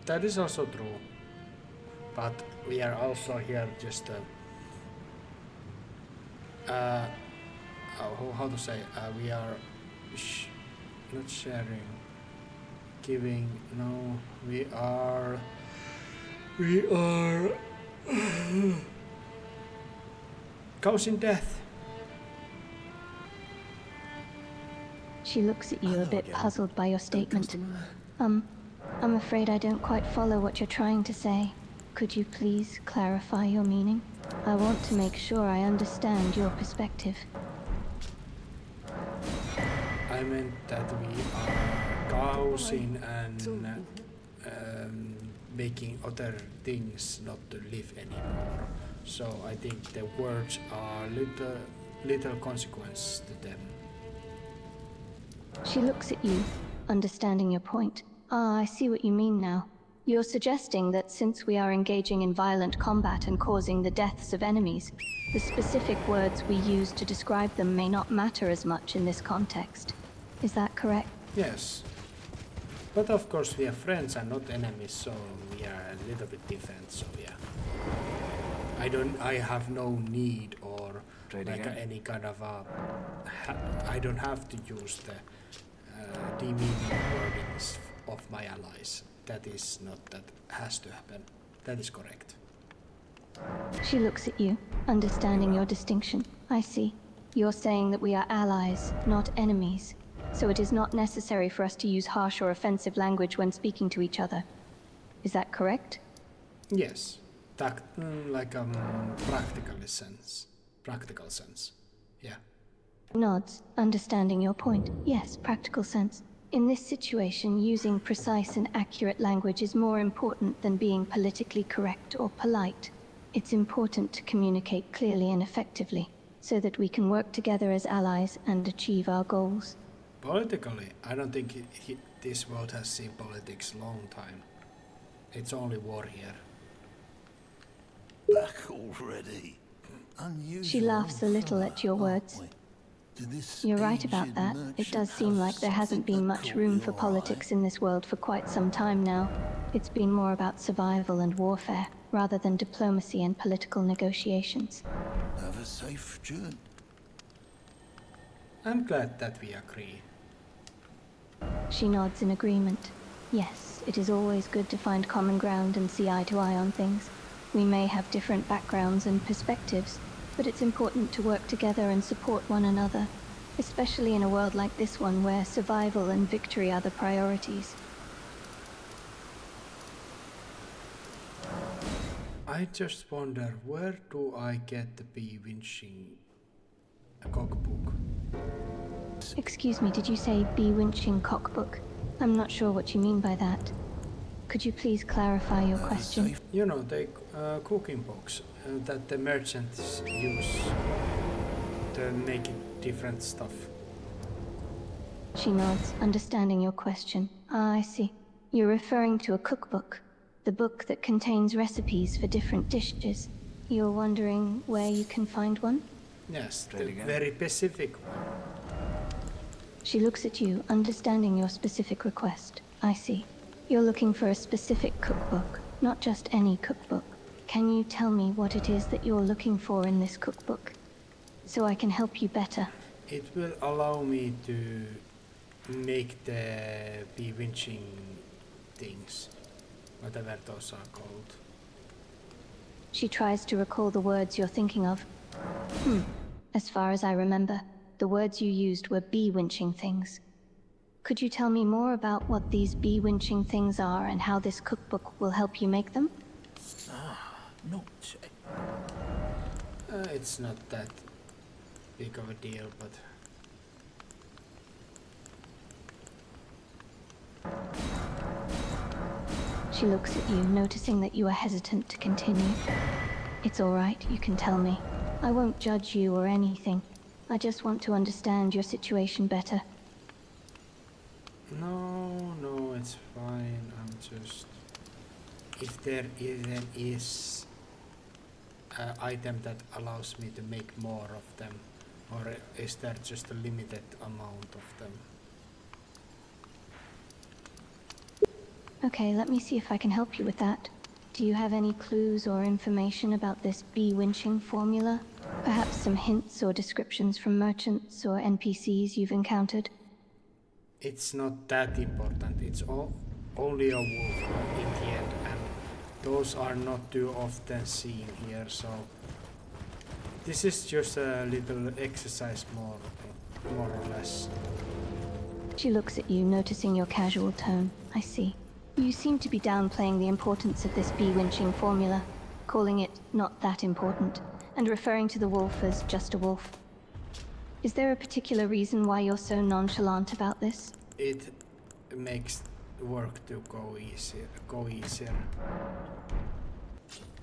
That is also true. But we are also here just how to say, we are not sharing, giving, no, we are causing death. She looks at you a Hello bit again. puzzled by your statement. Customer. I'm afraid I don't quite follow what you're trying to say. Could you please clarify your meaning? I want to make sure I understand your perspective. I meant that we are causing and making other things not to live anymore. So I think the words are little consequence to them. She looks at you, understanding your point. Ah, I see what you mean now. You're suggesting that since we are engaging in violent combat and causing the deaths of enemies, the specific words we use to describe them may not matter as much in this context. Is that correct? Yes. But of course we are friends and not enemies, so we are a little bit different, so yeah. I have no need or like any kind of I don't have to use the demeaning wordings of my allies. That is not, that has to happen. That is correct. She looks at you, understanding your distinction. I see. You're saying that we are allies, not enemies. So it is not necessary for us to use harsh or offensive language when speaking to each other. Is that correct? Yes. Like practical sense. Yeah. Nods, understanding your point. Yes, practical sense. In this situation, using precise and accurate language is more important than being politically correct or polite. It's important to communicate clearly and effectively, so that we can work together as allies and achieve our goals. Politically, I don't think this world has seen politics long time. It's only war here. Back already. Unusual. She laughs a little at your words. You're right about that. It does seem like there hasn't been much room for politics in this world for quite some time now. It's been more about survival and warfare, rather than diplomacy and political negotiations. Have a safe journey. I'm glad that we agree. She nods in agreement. Yes, it is always good to find common ground and see eye to eye on things. We may have different backgrounds and perspectives, but it's important to work together and support one another, especially in a world like this one where survival and victory are the priorities. I just wonder, where do I get the bee winching cookbook? Excuse me, did you say bee-winching cookbook? I'm not sure what you mean by that. Could you please clarify your question? You know, the cooking books that the merchants use to make different stuff. She nods, understanding your question. Ah, I see. You're referring to a cookbook. The book that contains recipes for different dishes. You're wondering where you can find one? Yes, the very specific one. She looks at you, understanding your specific request. I see. You're looking for a specific cookbook, not just any cookbook. Can you tell me what it is that you're looking for in this cookbook, so I can help you better? It will allow me to make the bee winching things, whatever those are called. She tries to recall the words you're thinking of. As far as I remember, the words you used were bee-winching things. Could you tell me more about what these bee-winching things are and how this cookbook will help you make them? Not. It's not that big of a deal, but... She looks at you, noticing that you are hesitant to continue. It's all right, you can tell me. I won't judge you or anything. I just want to understand your situation better. No, it's fine. I'm just... If there even is an item that allows me to make more of them, or is there just a limited amount of them? Okay, let me see if I can help you with that. Do you have any clues or information about this bee-winching formula? Perhaps some hints or descriptions from merchants or NPCs you've encountered? It's not that important. It's only a wolf in the end, and those are not too often seen here, so this is just a little exercise more or less. She looks at you, noticing your casual tone. I see. You seem to be downplaying the importance of this bee-winching formula, calling it not that important, and referring to the wolf as just a wolf. Is there a particular reason why you're so nonchalant about this? It makes work to go easier.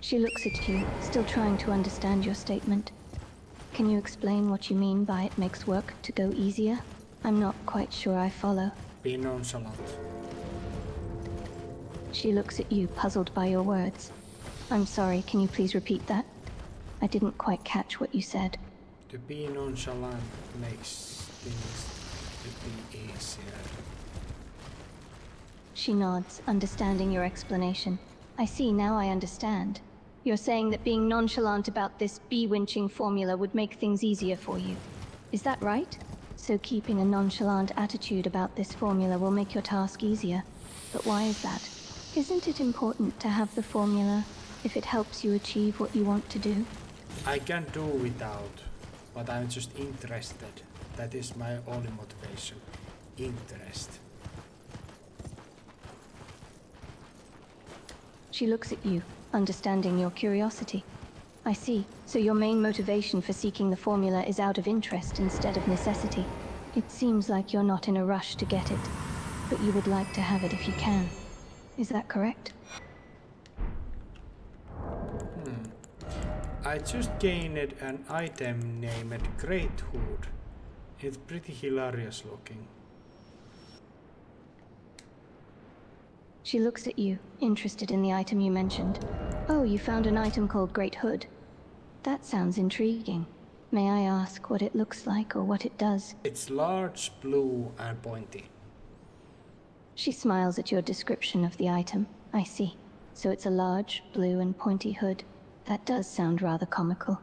She looks at you, still trying to understand your statement. Can you explain what you mean by it makes work to go easier? I'm not quite sure I follow. Be nonchalant. She looks at you, puzzled by your words. I'm sorry, can you please repeat that? I didn't quite catch what you said. To be nonchalant makes things to be easier. She nods, understanding your explanation. I see, now I understand. You're saying that being nonchalant about this bee-winching formula would make things easier for you. Is that right? So keeping a nonchalant attitude about this formula will make your task easier. But why is that? Isn't it important to have the formula if it helps you achieve what you want to do? I can do without, but I'm just interested. That is my only motivation. Interest. She looks at you, understanding your curiosity. I see. So your main motivation for seeking the formula is out of interest instead of necessity. It seems like you're not in a rush to get it, but you would like to have it if you can. Is that correct? I just gained an item named Great Hood. It's pretty hilarious looking. She looks at you, interested in the item you mentioned. Oh, you found an item called Great Hood. That sounds intriguing. May I ask what it looks like or what it does? It's large, blue, and pointy. She smiles at your description of the item. I see. So it's a large, blue, and pointy hood. That does sound rather comical.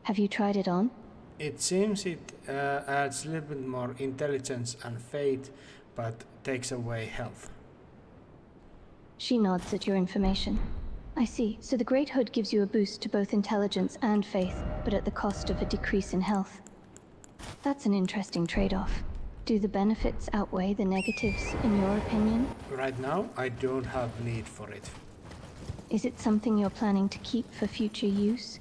Have you tried it on? It seems it adds a little bit more intelligence and faith, but takes away health. She nods at your information. I see. So the Great Hood gives you a boost to both intelligence and faith, but at the cost of a decrease in health. That's an interesting trade-off. Do the benefits outweigh the negatives, in your opinion? Right now, I don't have need for it. Is it something you're planning to keep for future use?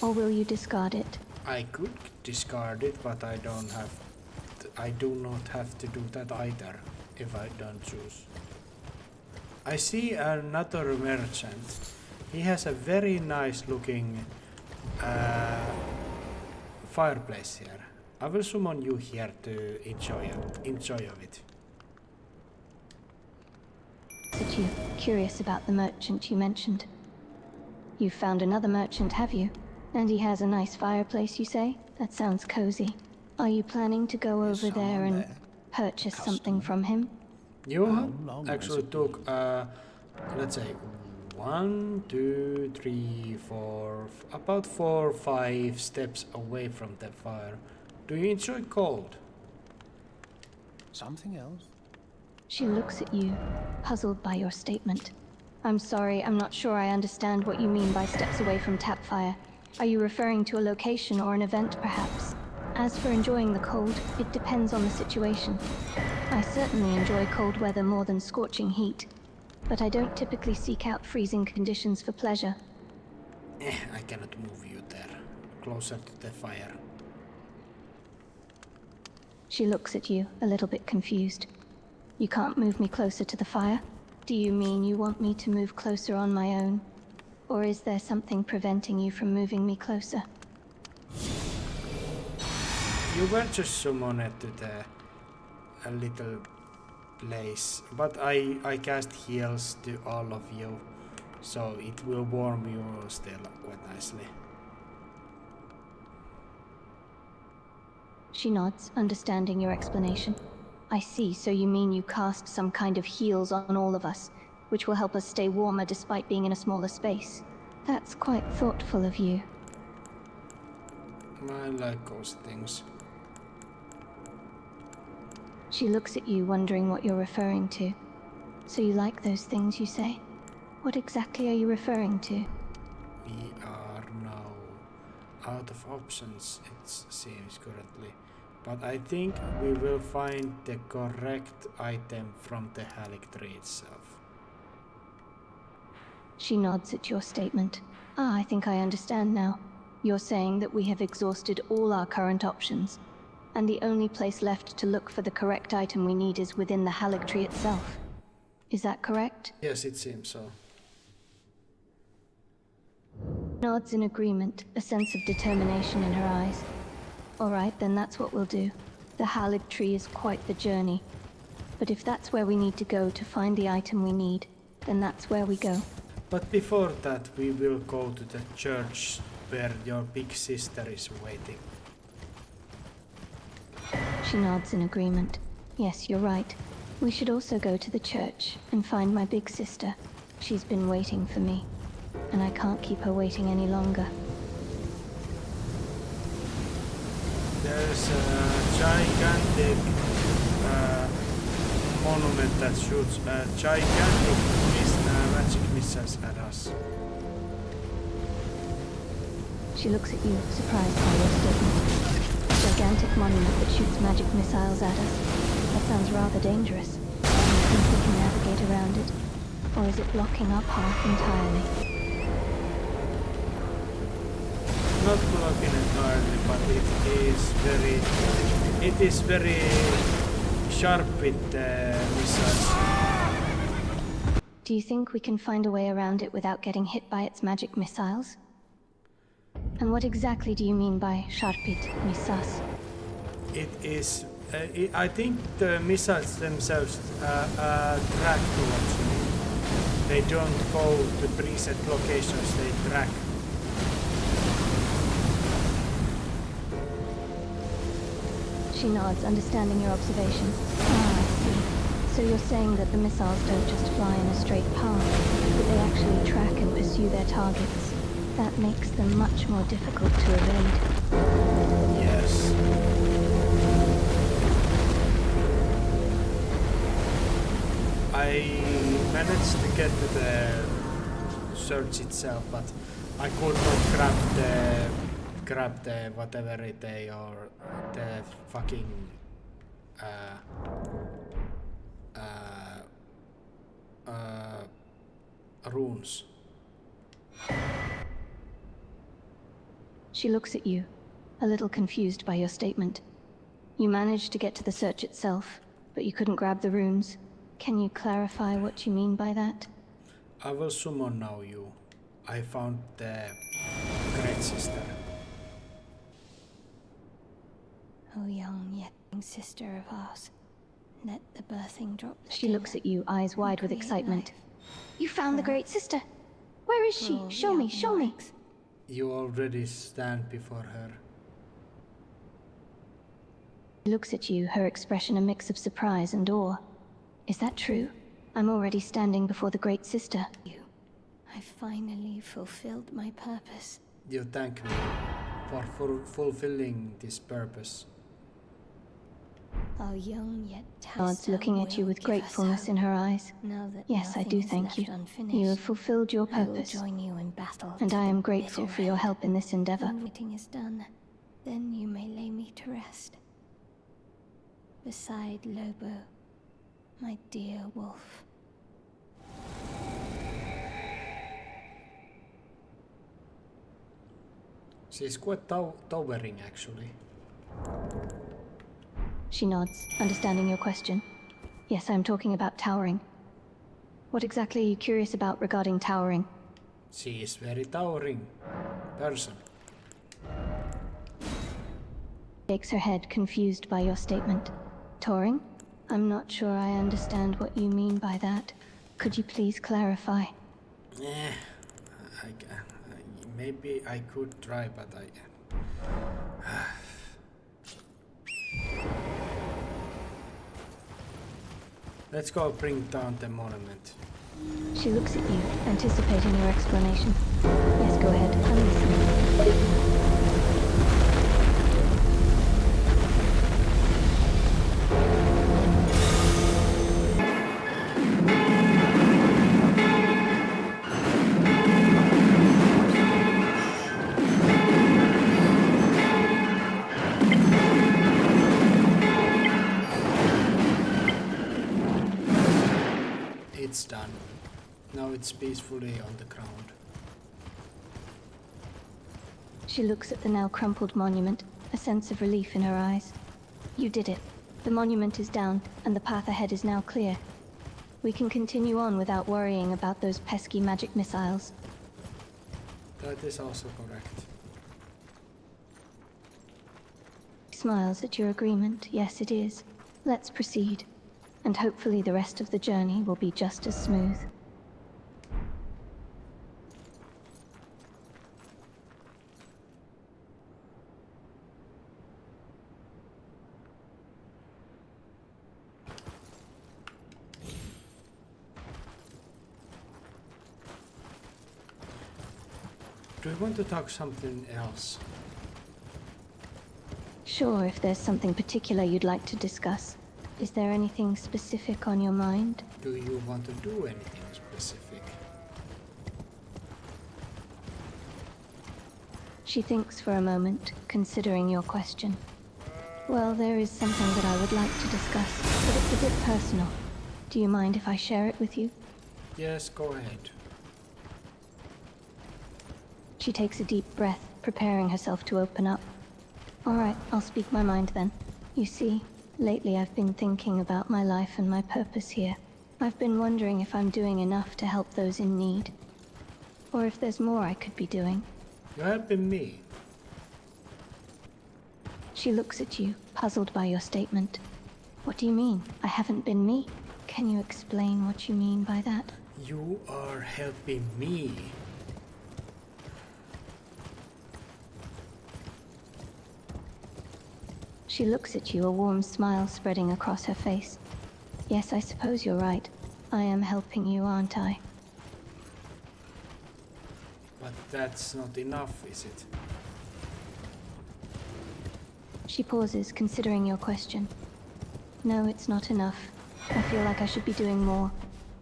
Or will you discard it? I could discard it, but I do not have to do that either, if I don't choose. I see another merchant. He has a very nice looking fireplace here. I will summon you here to enjoy of it. At you, curious about the merchant you mentioned. You've found another merchant, have you? And he has a nice fireplace, you say? That sounds cozy. Are you planning to go over there and purchase something from him? Johan actually took, let's say, 1, 2, 3, 4, about 4 or 5 steps away from the fire. Do you enjoy cold? Something else? She looks at you, puzzled by your statement. I'm sorry, I'm not sure I understand what you mean by steps away from tap fire. Are you referring to a location or an event, perhaps? As for enjoying the cold, it depends on the situation. I certainly enjoy cold weather more than scorching heat, but I don't typically seek out freezing conditions for pleasure. I cannot move you there, closer to the fire. She looks at you, a little bit confused. You can't move me closer to the fire? Do you mean you want me to move closer on my own? Or is there something preventing you from moving me closer? You were just summoned to a little place, but I cast heals to all of you, so it will warm you still quite nicely. She nods, understanding your explanation. I see, so you mean you cast some kind of heals on all of us, which will help us stay warmer despite being in a smaller space. That's quite thoughtful of you. I like those things. She looks at you, wondering what you're referring to. So you like those things, you say? What exactly are you referring to? We are now out of options, it seems currently. But I think we will find the correct item from the Halictree itself. She nods at your statement. Ah, I think I understand now. You're saying that we have exhausted all our current options, and the only place left to look for the correct item we need is within the Halictree itself. Is that correct? Yes, it seems so. Nods in agreement, a sense of determination in her eyes. All right, then that's what we'll do. The Halictree is quite the journey. But if that's where we need to go to find the item we need, then that's where we go. But before that, we will go to the church where your big sister is waiting. She nods in agreement. Yes, you're right. We should also go to the church and find my big sister. She's been waiting for me, and I can't keep her waiting any longer. There's a gigantic monument that shoots gigantic magic missiles at us. She looks at you, surprised by your statement. A gigantic monument that shoots magic missiles at us. That sounds rather dangerous. Do you think we can navigate around it? Or is it blocking our path entirely? Not blocking entirely, but it is very sharp with the missiles. Do you think we can find a way around it without getting hit by its magic missiles? And what exactly do you mean by sharpit missas? It is. I think the missiles themselves track towards me. They don't go to preset locations. They track. She nods, understanding your observation. Ah, I see. So you're saying that the missiles don't just fly in a straight path, but they actually track and pursue their targets. That makes them much more difficult to evade. Yes. I managed to get to the search itself, but I could not grab the whatever it is, or the fucking runes. She looks at you, a little confused by your statement. You managed to get to the search itself, but you couldn't grab the runes. Can you clarify what you mean by that? I will summon now you. I found the great sister. Oh, young yet sister of ours, let the birthing drop. She looks at you, eyes wide with excitement. You found the great sister! Where is she? Show me, show me! You already stand before her. She looks at you, her expression a mix of surprise and awe. Is that true? I'm already standing before the great sister. I finally fulfilled my purpose. You thank me for fulfilling this purpose. Our young yet Nods, looking at you with gratefulness in her eyes. Yes, I do thank you. You have fulfilled your purpose, join you in battle, and I am grateful for your help in this endeavor. When waiting is done, then you may lay me to rest. Beside Lobo, my dear wolf. She's quite towering, actually. She nods, understanding your question. Yes, I'm talking about towering. What exactly are you curious about regarding towering? She is very towering person. Shakes her head, confused by your statement. Towering? I'm not sure I understand what you mean by that. Could you please clarify? Maybe I could try, but Let's go bring down the monument. She looks at you, anticipating your explanation. Yes, go ahead. I'm listening. Now it's peacefully on the ground. She looks at the now crumpled monument, a sense of relief in her eyes. You did it. The monument is down, and the path ahead is now clear. We can continue on without worrying about those pesky magic missiles. That is also correct. She smiles at your agreement. Yes, it is. Let's proceed. And hopefully the rest of the journey will be just as smooth. Do you want to talk something else? Sure, if there's something particular you'd like to discuss. Is there anything specific on your mind? Do you want to do anything specific? She thinks for a moment, considering your question. Well, there is something that I would like to discuss, but it's a bit personal. Do you mind if I share it with you? Yes, go ahead. She takes a deep breath, preparing herself to open up. All right, I'll speak my mind then. You see, lately I've been thinking about my life and my purpose here. I've been wondering if I'm doing enough to help those in need. Or if there's more I could be doing. You're helping me. She looks at you, puzzled by your statement. What do you mean? I haven't been me? Can you explain what you mean by that? You are helping me. She looks at you, a warm smile spreading across her face. Yes, I suppose you're right. I am helping you, aren't I? But that's not enough, is it? She pauses, considering your question. No, it's not enough. I feel like I should be doing more.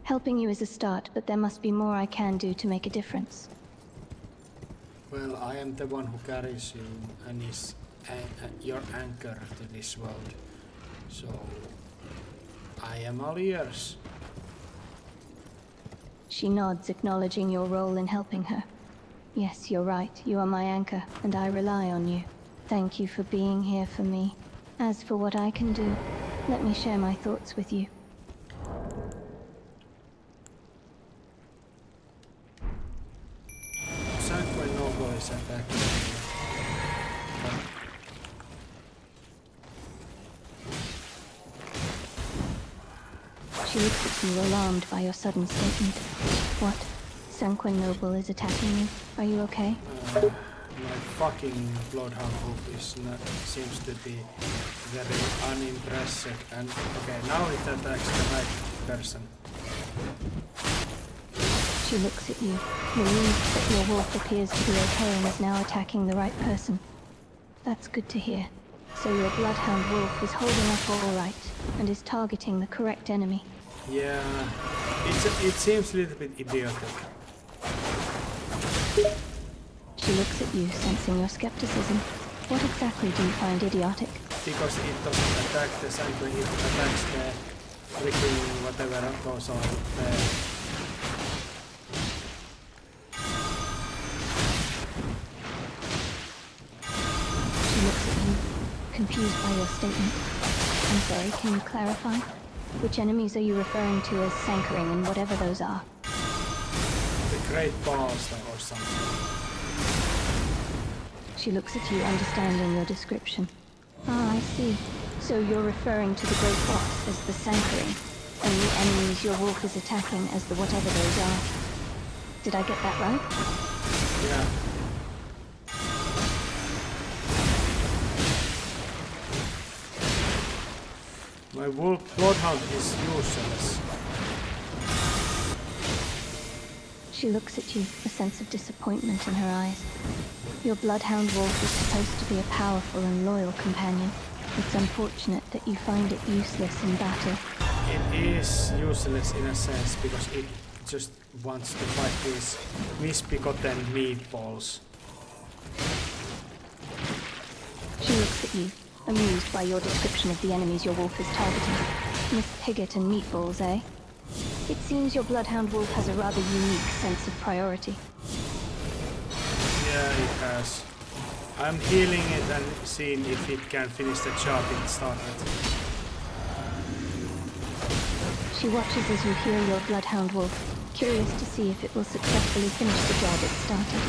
Helping you is a start, but there must be more I can do to make a difference. Well, I am the one who carries you and is your anchor to this world. So, I am all ears. She nods, acknowledging your role in helping her. Yes, you're right. You are my anchor, and I rely on you. Thank you for being here for me. As for what I can do, let me share my thoughts with you. Sanguine Noble is attacking. She looks at you, alarmed by your sudden statement. What? Sanguine Noble is attacking you? Are you okay? My fucking Bloodhound Wolf seems to be very unimpressive. And okay, now it attacks the right person. She looks at you, relieved that your wolf appears to be okay and is now attacking the right person. That's good to hear. So your Bloodhound Wolf is holding up all right, and is targeting the correct enemy. Yeah, it seems a little bit idiotic. She looks at you, sensing your skepticism. What exactly do you find idiotic? Because it doesn't attack the sanguine, it attacks the freaking whatever goes on there. She looks at you, confused by your statement. I'm sorry, can you clarify? Which enemies are you referring to as sankering and whatever those are? The Great Balls or something. She looks at you, understanding your description. Ah, I see. So you're referring to the Great Boss as the sankering, and the enemies your wolf is attacking as the whatever those are. Did I get that right? Yeah. My Bloodhound is useless. She looks at you, a sense of disappointment in her eyes. Your Bloodhound wolf is supposed to be a powerful and loyal companion. It's unfortunate that you find it useless in battle. It is useless in a sense because it just wants to fight these misbegotten meatballs. She looks at you, amused by your description of the enemies your wolf is targeting. Miss Pigott and meatballs, eh? It seems your bloodhound wolf has a rather unique sense of priority. Yeah, it has. I'm healing it and seeing if it can finish the job it started. She watches as you heal your bloodhound wolf, curious to see if it will successfully finish the job it started.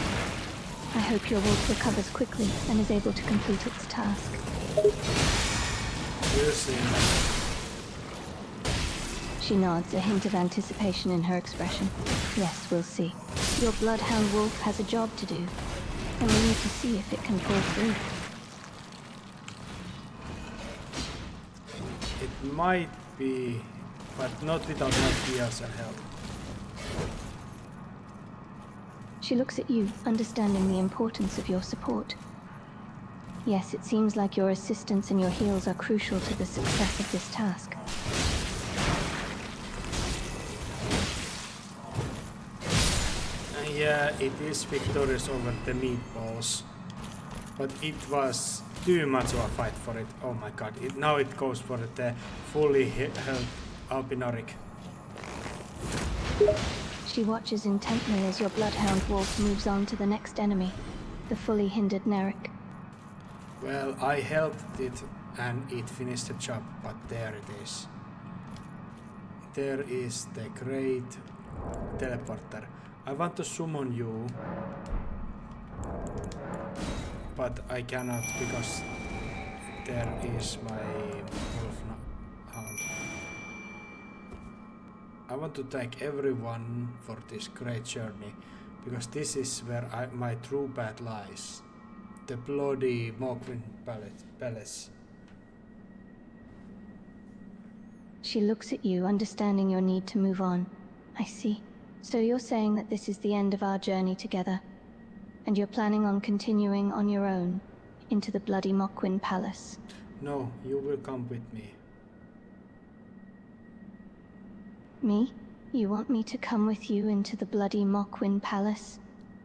I hope your wolf recovers quickly and is able to complete its task. We'll see. She nods, a hint of anticipation in her expression. Yes, we'll see. Your bloodhound wolf has a job to do, and we need to see if it can pull through. It might be, but not without my heals and help. She looks at you, understanding the importance of your support. Yes, it seems like your assistance and your heals are crucial to the success of this task. Yeah, it is victorious over the meatballs, but it was too much of a fight for it. Oh my god, now it goes for the fully health Albinoric. She watches intently as your bloodhound wolf moves on to the next enemy, the fully hindered Nerrick. Well, I helped it and it finished the job, but there it is. There is the great teleporter. I want to summon you, but I cannot because there is my wolfhound. I want to thank everyone for this great journey, because this is where my true path lies. The bloody Morquin Palace. She looks at you, understanding your need to move on. I see. So you're saying that this is the end of our journey together, and you're planning on continuing on your own into the bloody Morquin Palace. No, you will come with me. Me? You want me to come with you into the bloody Morquin Palace?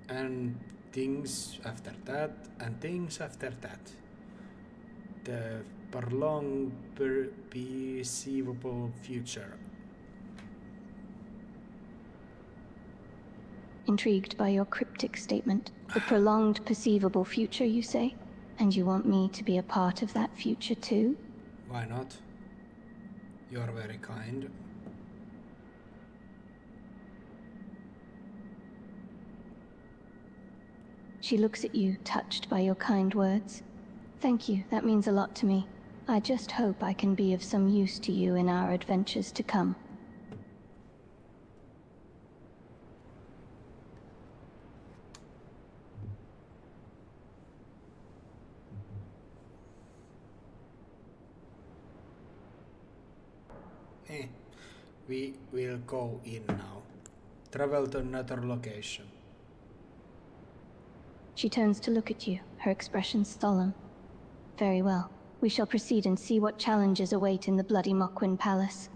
And things after that, and things after that. The prolonged, perceivable future. Intrigued by your cryptic statement. The prolonged perceivable future, you say? And you want me to be a part of that future too? Why not? You're very kind. She looks at you, touched by your kind words. Thank you, that means a lot to me. I just hope I can be of some use to you in our adventures to come. We will go in now. Travel to another location. She turns to look at you, her expression solemn. Very well. We shall proceed and see what challenges await in the bloody Morquin Palace.